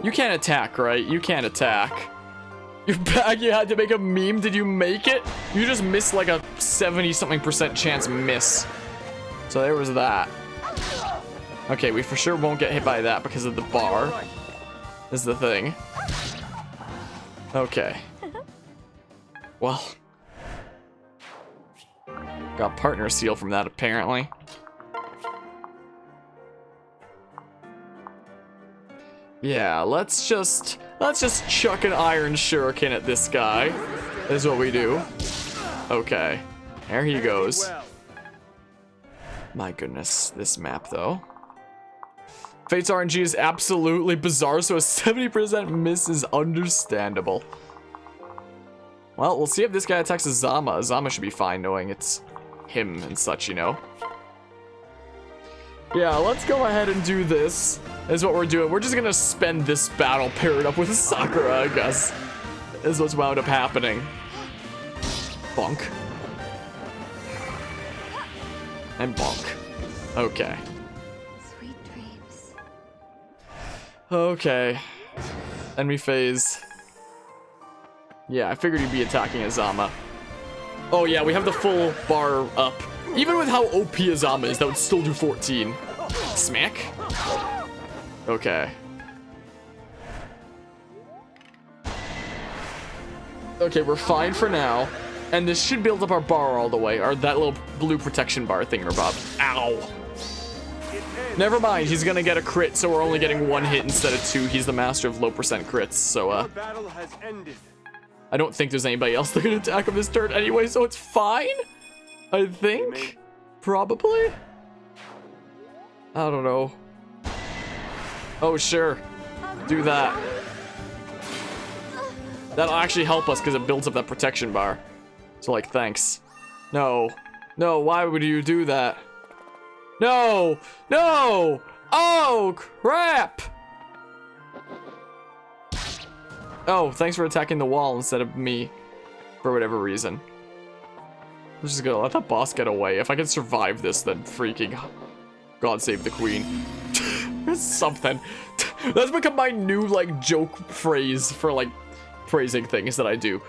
You can't attack, right? You can't attack. You're back, you had to make a meme. Did you make it? You just missed like a 70-something% chance miss. So there was that. Okay, we for sure won't get hit by that because of the bar. Is the thing. Okay. Well. Got partner seal from that apparently. Yeah, let's just chuck an iron shuriken at this guy. Is what we do. Okay. There he goes. My goodness, this map though. Fate's RNG is absolutely bizarre, so a 70% miss is understandable. Well, we'll see if this guy attacks Azama. Azama should be fine knowing it's him and such, you know. Yeah, let's go ahead and do this. Is what we're doing. We're just gonna spend this battle paired up with Sakura, I guess. Is what's wound up happening. Bonk. And bonk. Okay. Sweet dreams. Okay. Enemy phase. Yeah, I figured he'd be attacking Azama. Oh yeah, we have the full bar up. Even with how OP Azama is, that would still do 14. Smack. Okay. Okay, we're fine for now. And this should build up our bar all the way. Or that little blue protection bar thingamabob. Ow. Never mind, he's gonna get a crit, so we're only getting one hit instead of two. He's the master of low percent crits, so battle has ended. I don't think there's anybody else that can attack him this turn anyway, so it's fine. I think. Probably. I don't know. Oh, sure. Do that. That'll actually help us because it builds up that protection bar. So, like, thanks. No. No, why would you do that? No! No! Oh, crap! Oh, thanks for attacking the wall instead of me. For whatever reason. I'm just gonna let that boss get away. If I can survive this, then freaking... God save the queen. Something. That's become my new, like, joke phrase for, like, praising things that I do.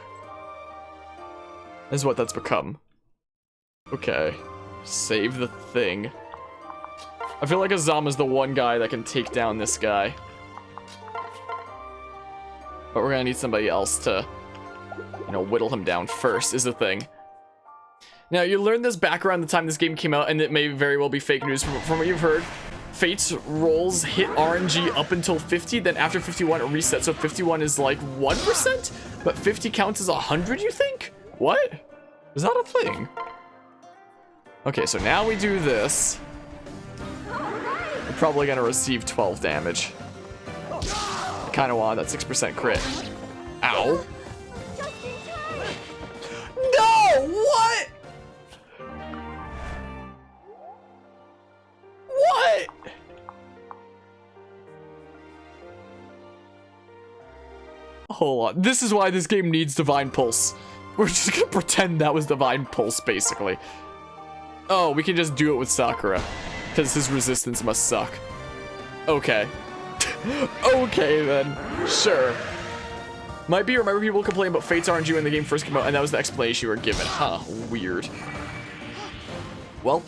Is what that's become. Okay. Save the thing. I feel like Azama's the one guy that can take down this guy. But we're gonna need somebody else to, you know, whittle him down first, is the thing. Now, you learned this back around the time this game came out, and it may very well be fake news from what you've heard. Fate's rolls hit RNG up until 50, then after 51 it resets, so 51 is like 1%? But 50 counts as 100, you think? What? Is that a thing? Okay, so now we do this. We're probably gonna receive 12 damage. Kinda want that 6% crit. Ow. No! What? What? Hold on. This is why this game needs Divine Pulse. We're just gonna pretend that was Divine Pulse, basically. Oh, we can just do it with Sakura. Because his resistance must suck. Okay. Okay, then. Sure. Might be, remember people complain about Fate's RNG when the game first came out, and that was the explanation you were given. Huh, weird. Welp.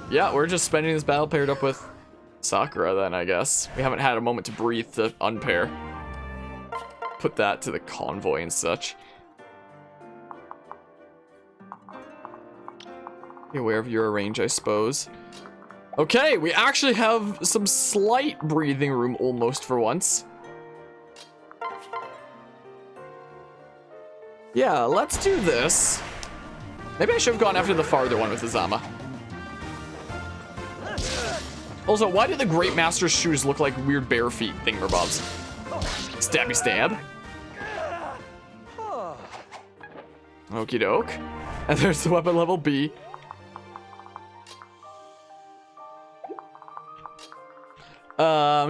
Yeah, we're just spending this battle paired up with Sakura then, I guess. We haven't had a moment to breathe to unpair. Put that to the convoy and such. Be aware of your range, I suppose. Okay, we actually have some slight breathing room almost for once. Yeah, let's do this. Maybe I should have gone after the farther one with Azama. Also, why do the Great Master's shoes look like weird bare feet thingamabobs? Stabby stab. Okie doke. And there's the weapon level B.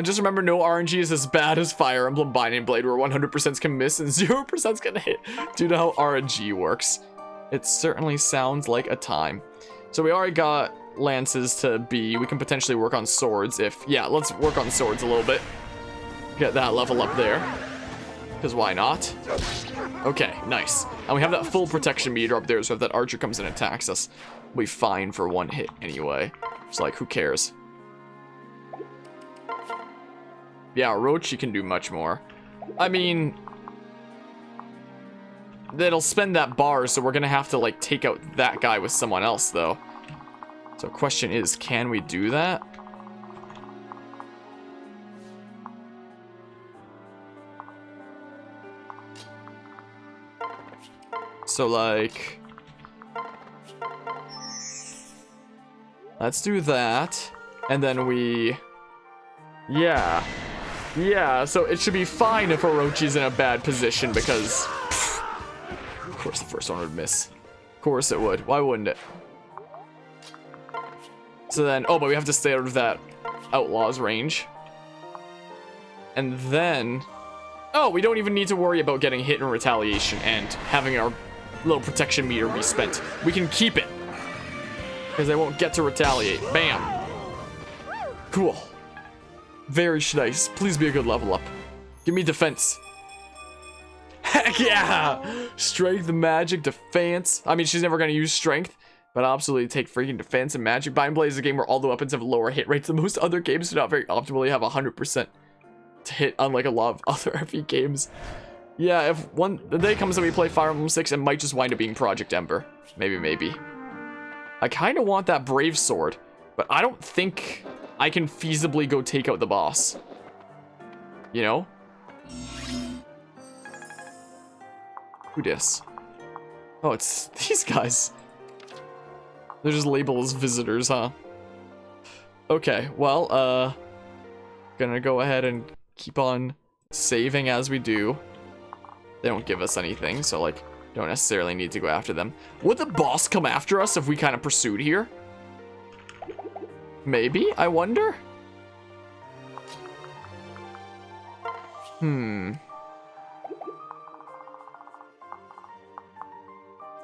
Just remember, no RNG is as bad as Fire Emblem Binding Blade, where 100% can miss and 0% can hit due to how RNG works. It certainly sounds like a time. So we already got lances to B. We can potentially work on swords if... Yeah, let's work on swords a little bit. Get that level up there. Because why not? Okay, nice. And we have that full protection meter up there, so if that archer comes in and attacks us, we'll be fine for one hit anyway. It's like, who cares? Yeah, Orochi can do much more. I mean... It'll spend that bar, so we're gonna have to, like, take out that guy with someone else, though. So question is, can we do that? So, like... Let's do that. And then we... Yeah. Yeah, so it should be fine if Orochi's in a bad position, because... Of course the first one would miss. Of course it would. Why wouldn't it? So then... Oh, but we have to stay out of that outlaw's range. And then... Oh, we don't even need to worry about getting hit in retaliation and having our little protection meter be spent. We can keep it. Because they won't get to retaliate. Bam. Cool. Very nice. Please be a good level up. Give me defense. Heck yeah! Strength, magic, defense. I mean, she's never going to use strength, but I'll absolutely take freaking defense and magic. Binding Blade is a game where all the weapons have lower hit rates than most other games do not very optimally have 100% to hit, unlike a lot of other RP games. Yeah, if the day comes that we play Fire Emblem 6, it might just wind up being Project Ember. Maybe. I kind of want that Brave Sword, but I don't think I can feasibly go take out the boss. You know? Who dis? Oh, it's these guys. They're just labeled as visitors, huh? Okay, well, gonna go ahead and keep on saving as we do. They don't give us anything, so, like, don't necessarily need to go after them. Would the boss come after us if we kind of pursued here? Maybe? I wonder?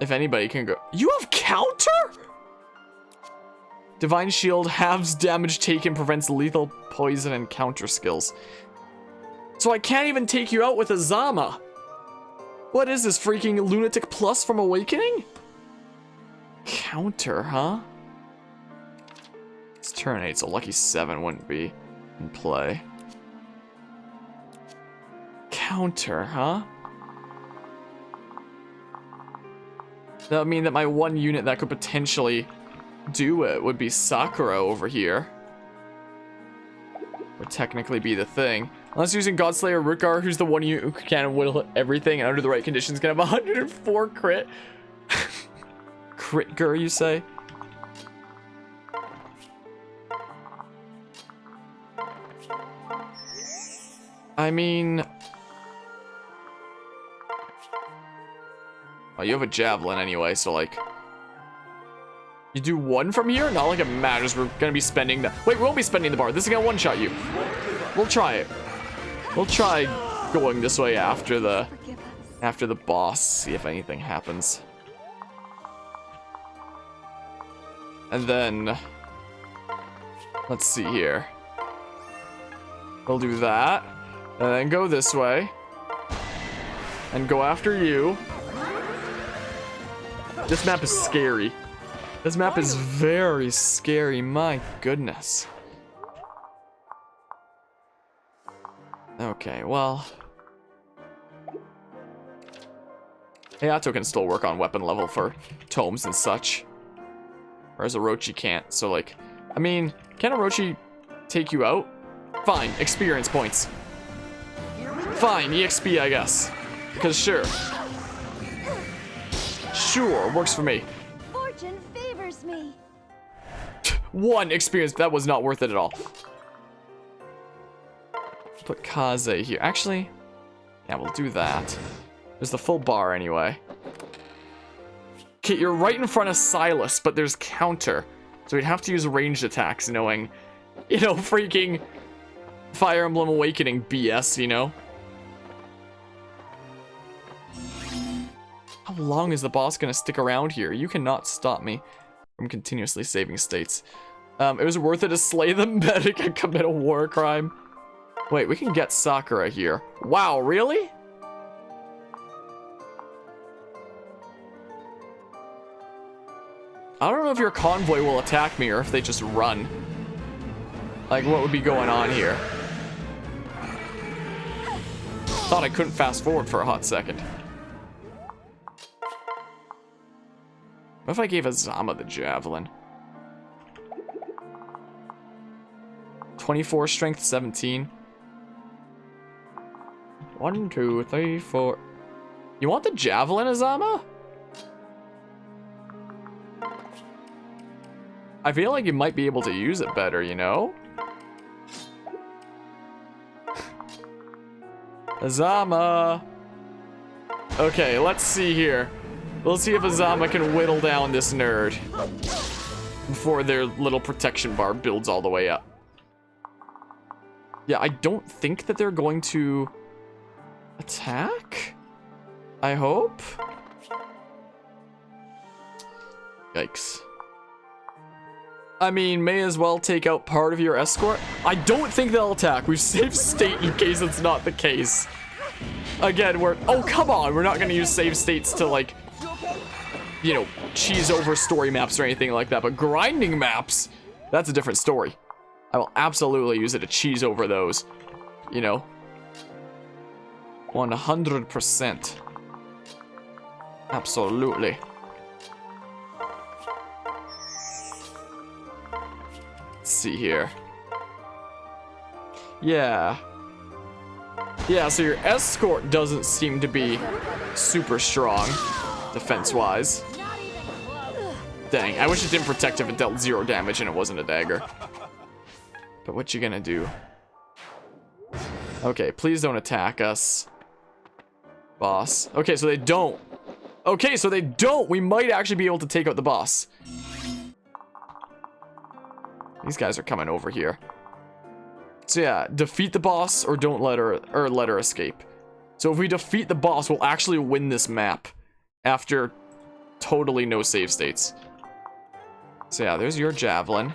If anybody can go... You have counter? Divine Shield halves damage taken, prevents lethal poison and counter skills. So I can't even take you out with a Zama. What is this, freaking Lunatic Plus from Awakening? Counter, huh? It's turn 8, so Lucky 7 wouldn't be in play. Counter, huh? That would mean that my one unit that could potentially do it would be Sakura over here. Would technically be the thing. Unless using Godslayer Rutgar, who's the one unit who can whittle everything and under the right conditions can have 104 crit. Crit-gur, you say? I mean... Oh, you have a javelin anyway, so like... You do one from here? Not like it matters, we're gonna be spending the... Wait, we won't be spending the bar, this is gonna one-shot you. We'll try it. We'll try going this way after the boss, see if anything happens. And then... Let's see here. We'll do that. And then go this way. And go after you. This map is scary. This map is very scary, my goodness. Okay, well... Hayato can still work on weapon level for tomes and such. Whereas Orochi can't, so like... I mean, can Orochi take you out? Fine, experience points. Fine, EXP, I guess. Because sure. Sure, works for me. Fortune favors me. 1 experience, that was not worth it at all. Put Kaze here. Actually, yeah, we'll do that. There's the full bar anyway. Okay, you're right in front of Silas, but there's counter. So we'd have to use ranged attacks, knowing, you know, freaking Fire Emblem Awakening BS, you know? How long is the boss gonna stick around here? You cannot stop me from continuously saving states. It was worth it to slay the medic and commit a war crime. Wait, we can get Sakura here. Wow, really? I don't know if your convoy will attack me or if they just run. Like, what would be going on here? Thought I couldn't fast forward for a hot second. What if I gave Azama the javelin? 24 strength, 17. 1, 2, 3, 4. You want the javelin, Azama? I feel like you might be able to use it better, you know? Azama! Okay, let's see here. Let's see if Azama can whittle down this nerd before their little protection bar builds all the way up. Yeah, I don't think that they're going to attack? I hope? Yikes. I mean, may as well take out part of your escort. I don't think they'll attack. We've saved state in case it's not the case. Again, oh, come on. We're not going to use save states to, like, you know, cheese over story maps or anything like that. But grinding maps, that's a different story. I will absolutely use it to cheese over those, you know. 100%. Absolutely. Let's see here. Yeah, so your escort doesn't seem to be super strong, defense-wise. Dang, I wish it didn't protect if it dealt 0 damage and it wasn't a dagger. But what you gonna do? Okay, please don't attack us. Boss. Okay, so they don't. Okay, so they don't. We might actually be able to take out the boss. These guys are coming over here. So yeah, defeat the boss or don't let her escape. So if we defeat the boss, we'll actually win this map after totally no save states. So yeah, there's your javelin.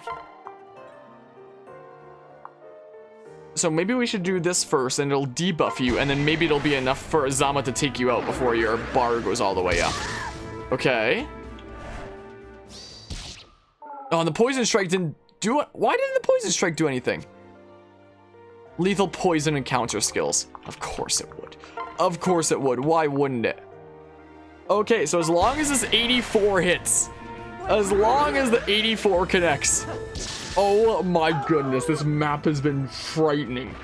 So maybe we should do this first and it'll debuff you and then maybe it'll be enough for Azama to take you out before your bar goes all the way up. Okay. Oh, and the poison strike didn't do it. Why didn't the poison strike do anything? Lethal poison and counter skills. Of course it would. Of course it would. Why wouldn't it? Okay, so as long as this 84 hits, as long as the 84 connects. Oh my goodness, this map has been frightening.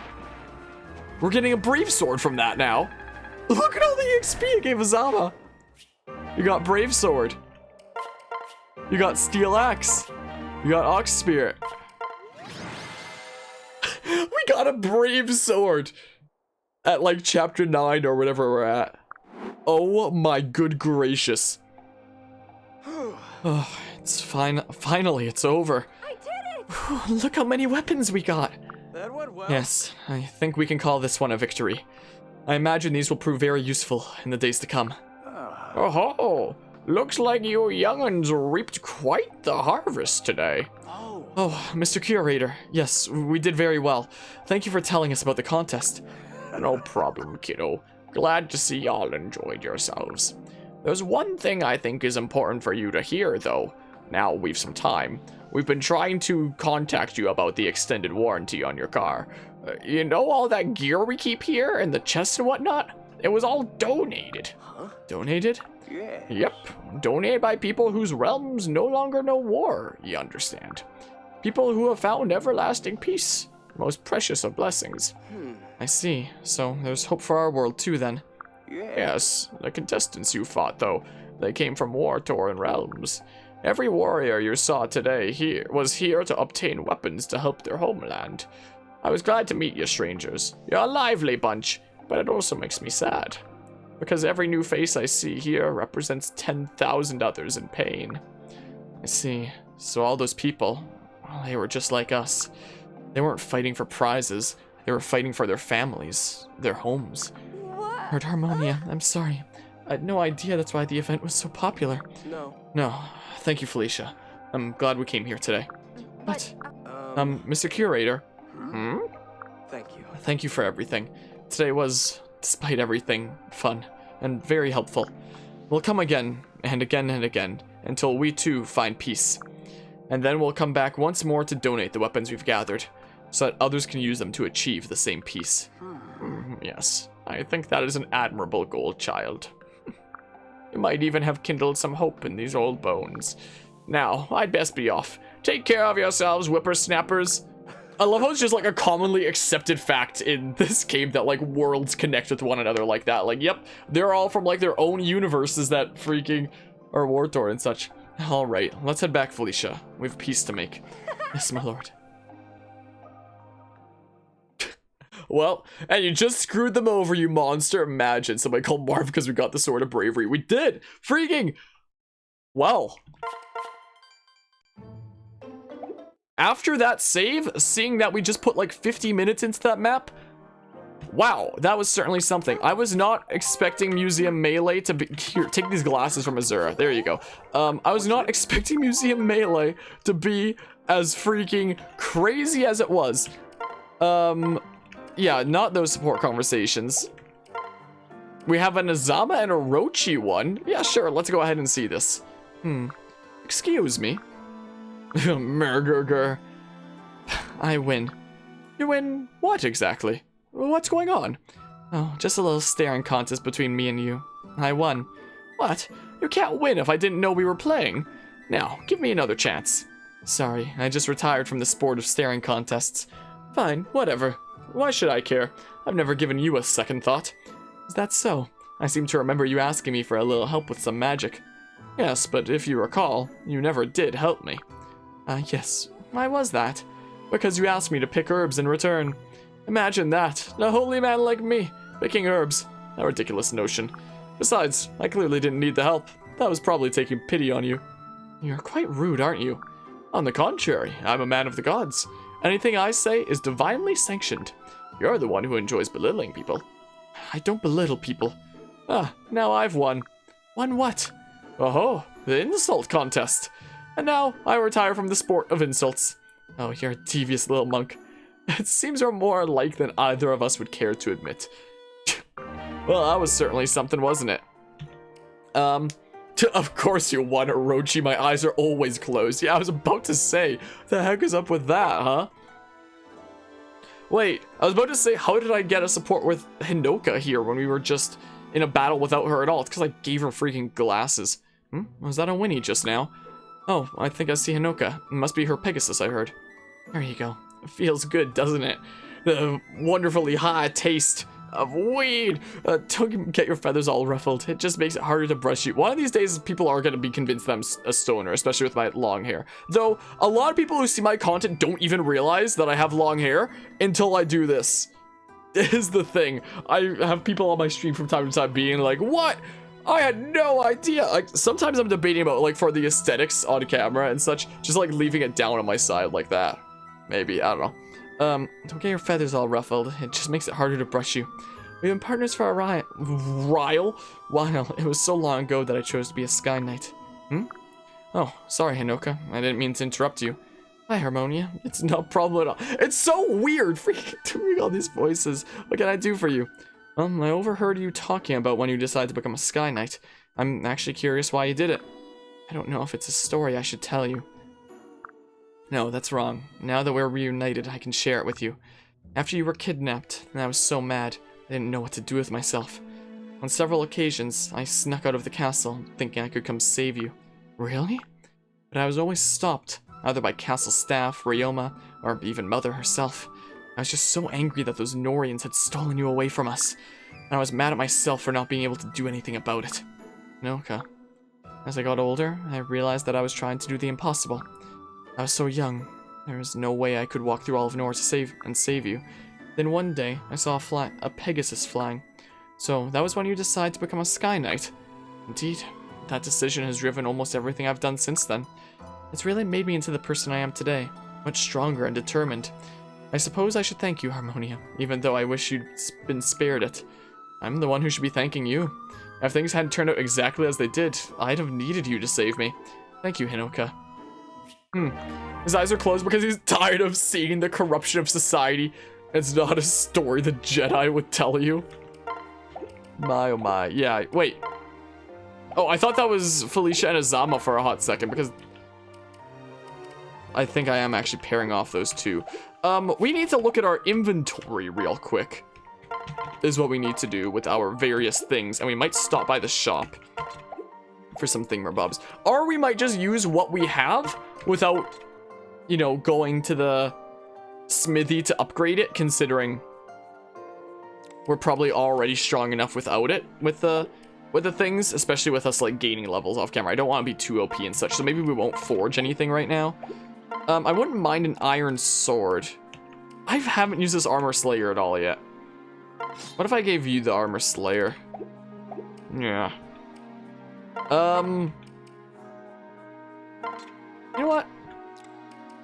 We're getting a Brave Sword from that now. Look at all the XP it gave Azama. You got Brave Sword. You got Steel Axe. You got Ox Spirit. We got a Brave Sword at like chapter 9 or whatever we're at. Oh my good gracious. Oh, it's fine. Finally, it's over. I did it! Look how many weapons we got. That went well. Yes, I think we can call this one a victory. I imagine these will prove very useful in the days to come. Oh ho! Looks like you young'uns reaped quite the harvest today. Oh, Mr. Curator, yes, we did very well. Thank you for telling us about the contest. No problem, kiddo. Glad to see y'all enjoyed yourselves. There's one thing I think is important for you to hear, though. Now we've some time. We've been trying to contact you about the extended warranty on your car. You know all that gear we keep here and the chests and whatnot? It was all donated. Huh? Donated? Yeah. Yep. Donated by people whose realms no longer know war, you understand. People who have found everlasting peace. Most precious of blessings. I see. So there's hope for our world too then. Yeah. Yes, the contestants you fought though, they came from war-torn realms. Every warrior you saw today was here to obtain weapons to help their homeland. I was glad to meet you strangers. You're a lively bunch, but it also makes me sad. because every new face I see here represents 10,000 others in pain. I see. So all those people, well, they were just like us. They weren't fighting for prizes. They were fighting for their families, their homes. What? Heard Harmonia, I'm sorry. I had no idea that's why the event was so popular. No, thank you, Felicia. I'm glad we came here today. But, Mr. Curator. Thank you. Thank you for everything. Today was, despite everything, fun and very helpful. We'll come again and again and again until we too find peace. And then we'll come back once more to donate the weapons we've gathered, so that others can use them to achieve the same peace. Yes, I think that is an admirable goal, child. You might even have kindled some hope in these old bones. Now, I'd best be off. Take care of yourselves, whippersnappers. I love how it's just like a commonly accepted fact in this game that like worlds connect with one another like that. Like, yep, they're all from like their own universes that freaking are war-torn and such. All right, let's head back, Felicia. We have peace to make. Yes, my lord. Well, and you just screwed them over, you monster. Imagine somebody called Marv because we got the Sword of Bravery. We did! Freaking! Well. After that save, seeing that we just put like 50 minutes into that map, wow, that was certainly something. I was not expecting Museum Melee to be... Here, take these glasses from Azura. There you go. I was not expecting Museum Melee to be as freaking crazy as it was. Yeah, not those support conversations. We have an Azama and a Orochi one. Yeah, sure, let's go ahead and see this. Excuse me. Mergerger. I win. You win what exactly? What's going on? Oh, just a little staring contest between me and you. I won. What? You can't win if I didn't know we were playing. Now, give me another chance. Sorry, I just retired from the sport of staring contests. Fine, whatever. Why should I care? I've never given you a second thought. Is that so? I seem to remember you asking me for a little help with some magic. Yes, but if you recall, you never did help me. Yes. Why was that? Because you asked me to pick herbs in return. Imagine that. A holy man like me, picking herbs. A ridiculous notion. Besides, I clearly didn't need the help. That was probably taking pity on you. You're quite rude, aren't you? On the contrary, I'm a man of the gods. Anything I say is divinely sanctioned. You're the one who enjoys belittling people. I don't belittle people. Ah, now I've won. Won what? Oh, the insult contest. And now I retire from the sport of insults. Oh, you're a devious little monk. It seems you're more alike than either of us would care to admit. Well, that was certainly something, wasn't it? Of course you won, Orochi. My eyes are always closed. Yeah, I was about to say, the heck is up with that, huh? Wait, I was about to say, how did I get a support with Hinoka here when we were just in a battle without her at all? It's because I gave her freaking glasses. Was that a Winnie just now? Oh, I think I see Hinoka. It must be her Pegasus, I heard. There you go. It feels good, doesn't it? The wonderfully high taste of weed. Don't get your feathers all ruffled. It just makes it harder to brush you. One of these days, people are going to be convinced that I'm a stoner, especially with my long hair. Though, a lot of people who see my content don't even realize that I have long hair until I do this. Is the thing. I have people on my stream from time to time being like, what? I had no idea. Like, sometimes I'm debating about, like, for the aesthetics on camera and such, just, like, leaving it down on my side like that. Maybe, I don't know. Don't get your feathers all ruffled. It just makes it harder to brush you. We've been partners for a while. It was so long ago that I chose to be a Sky Knight. Oh, sorry, Hinoka. I didn't mean to interrupt you. Hi, Harmonia. It's no problem at all. It's so weird freaking doing all these voices. What can I do for you? I overheard you talking about when you decided to become a Sky Knight. I'm actually curious why you did it. I don't know if it's a story I should tell you. No, that's wrong. Now that we're reunited, I can share it with you. After you were kidnapped, I was so mad, I didn't know what to do with myself. On several occasions, I snuck out of the castle, thinking I could come save you. Really? But I was always stopped, either by castle staff, Ryoma, or even Mother herself. I was just so angry that those Norians had stolen you away from us, and I was mad at myself for not being able to do anything about it. Noka. As I got older, I realized that I was trying to do the impossible. I was so young, there was no way I could walk through all of Nor to save you. Then one day, I saw a Pegasus flying. So, that was when you decided to become a Sky Knight. Indeed, that decision has driven almost everything I've done since then. It's really made me into the person I am today, much stronger and determined. I suppose I should thank you, Harmonia, even though I wish you'd been spared it. I'm the one who should be thanking you. If things hadn't turned out exactly as they did, I'd have needed you to save me. Thank you, Hinoka. His eyes are closed because he's tired of seeing the corruption of society. It's not a story the Jedi would tell you. My, oh my. Yeah, wait. Oh, I thought that was Felicia and Azama for a hot second, because I think I am actually pairing off those two. We need to look at our inventory real quick, is what we need to do with our various things, and we might stop by the shop for some thingamabobs. Or we might just use what we have without, you know, going to the smithy to upgrade it, considering we're probably already strong enough without it with the things, especially with us like gaining levels off camera. I don't want to be too OP and such, so maybe we won't forge anything right now. I wouldn't mind an iron sword. I haven't used this armor slayer at all yet. What if I gave you the armor slayer? Yeah. You know what?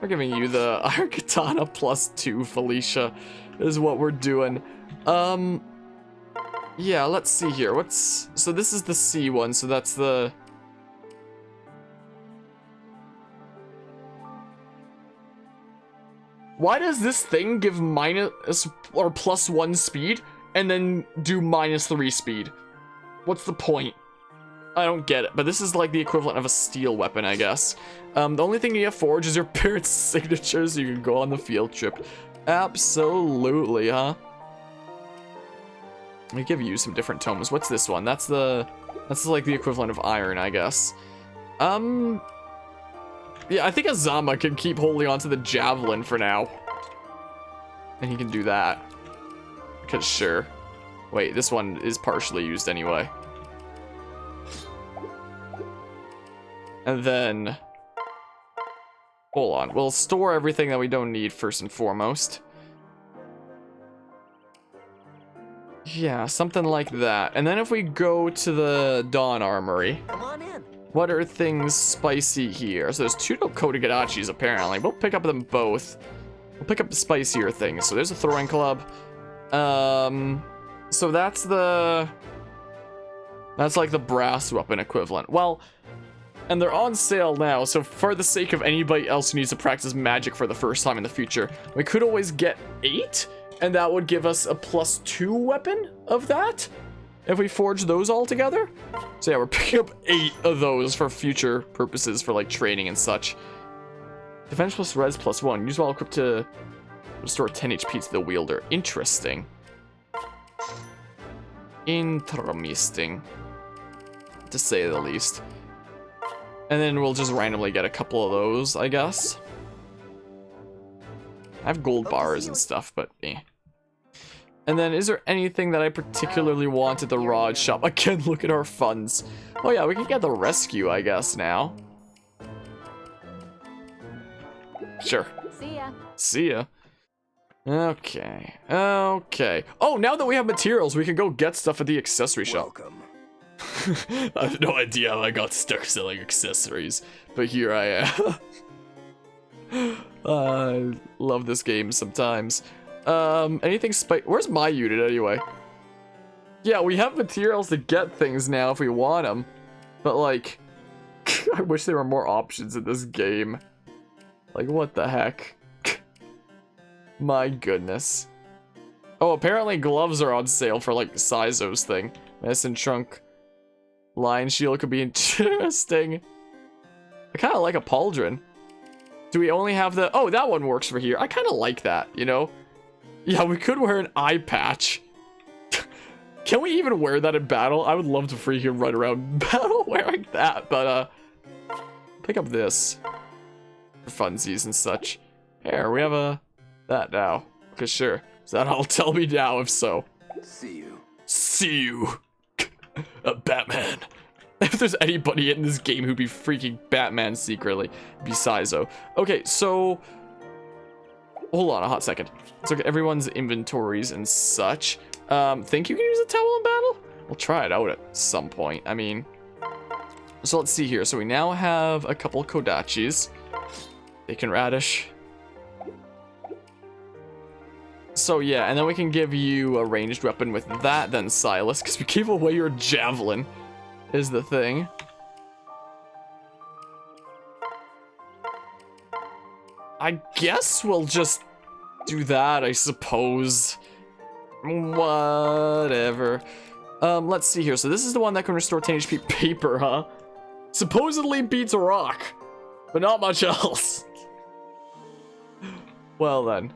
We're giving you the iron katana +2, Felicia, is what we're doing. Yeah, let's see here. So this is the C one, so that's the... Why does this thing give minus or +1 speed and then do -3 speed? What's the point? I don't get it, but this is like the equivalent of a steel weapon, I guess. The only thing you have forged is your parents' signatures so you can go on the field trip. Absolutely, huh? Let me give you some different tomes. What's this one? That's like the equivalent of iron, I guess. Yeah, I think Azama can keep holding on to the javelin for now. And he can do that. Because sure. Wait, this one is partially used anyway. And then... Hold on. We'll store everything that we don't need first and foremost. Yeah, something like that. And then if we go to the Dawn Armory... Come on in. What are things spicy here? So there's 2 Kodagadachis apparently. We'll pick up them both. We'll pick up the spicier things. So there's a throwing club. So that's like the brass weapon equivalent. Well, and they're on sale now. So for the sake of anybody else who needs to practice magic for the first time in the future, we could always get 8, and that would give us a +2 weapon of that. If we forge those all together. So yeah, we're picking up 8 of those for future purposes, for like training and such. Defense plus res +1. Use while equipped to restore 10 HP to the wielder. Interesting. Interesting. To say the least. And then we'll just randomly get a couple of those, I guess. I have gold bars and stuff, but eh. And then, is there anything that I particularly want at the Rod Shop? Again, look at our funds. Oh yeah, we can get the rescue, I guess, now. Sure. See ya. See ya. Okay. Okay. Oh, now that we have materials, we can go get stuff at the accessory shop. Welcome. I have no idea how I got stuck selling accessories, but here I am. I love this game sometimes. Anything where's my unit anyway? Yeah, we have materials to get things now if we want them. But like, I wish there were more options in this game. Like, what the heck? My goodness. Oh, apparently gloves are on sale for like Sizo's thing. Medicine trunk. Lion shield could be interesting. I kind of like a pauldron. Do we only have the... Oh, that one works for here. I kind of like that, you know? Yeah, we could wear an eye patch. Can we even wear that in battle? I would love to freaking run around battle wearing that, but pick up this for funsies and such. Here, we have that now. Okay, sure. Is that all? Tell me now if so. See you. See you. A Batman. If there's anybody in this game who'd be freaking Batman secretly, it'd be Sizo. Okay, so... Hold on a hot second. Let's look at everyone's inventories and such. Think you can use a towel in battle? We'll try it out at some point. I mean, so let's see here. So we now have a couple Kodachis. Bacon radish. So yeah, and then we can give you a ranged weapon with that then, Silas, because we gave away your javelin, is the thing. I guess we'll just do that, I suppose. Whatever. Let's see here. So this is the one that can restore 10 HP paper, huh? Supposedly beats a rock, but not much else. Well then.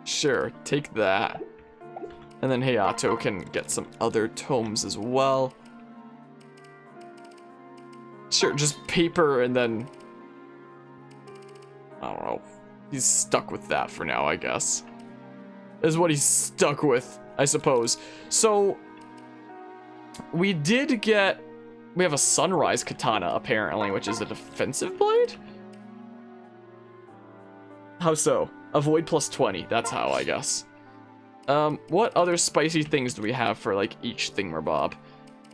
Sure, take that. And then Hayato can get some other tomes as well. Sure, just paper and then... I don't know. He's stuck with that for now, I guess. Is what he's stuck with, I suppose. So, we did get... We have a Sunrise Katana, apparently, which is a defensive blade? How so? Avoid plus 20, that's how, I guess. What other spicy things do we have for, like, each thingamabob?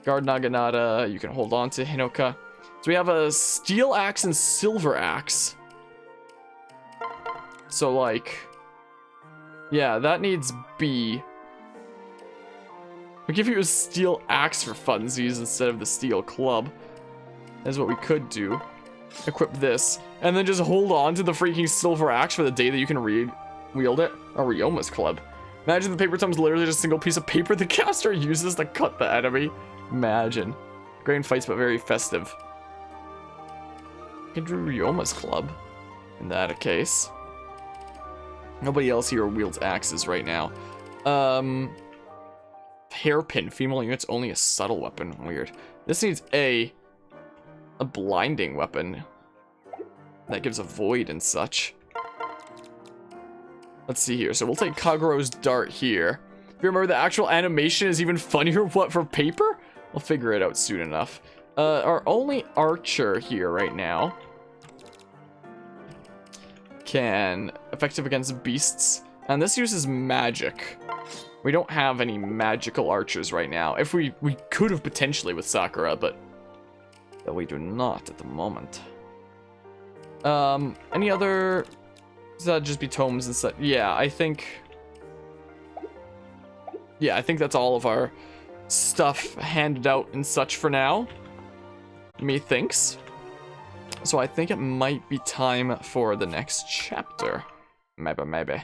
Guard Naginata, you can hold on to Hinoka. So we have a steel axe and silver axe. So, like... Yeah, that needs B. We'll give you a steel axe for funsies instead of the steel club. That's what we could do. Equip this. And then just hold on to the freaking silver axe for the day that you can wield it. A Ryoma's club. Imagine the paper tome's literally just a single piece of paper the caster uses to cut the enemy. Imagine. Great in fights, but very festive. You can do Ryoma's club. In that case. Nobody else here wields axes right now. Hairpin. Female units only a subtle weapon. Weird. This needs a blinding weapon. That gives a void and such. Let's see here. So we'll take Kagero's dart here. If you remember, the actual animation is even funnier, what, for paper? We'll figure it out soon enough. Our only archer here right now can effective against beasts. And this uses magic. We don't have any magical archers right now. If we could have potentially with Sakura, but we do not at the moment. Any other... Does that just be tomes and such? Yeah, I think that's all of our stuff handed out and such for now. Methinks. So I think it might be time for the next chapter. Maybe.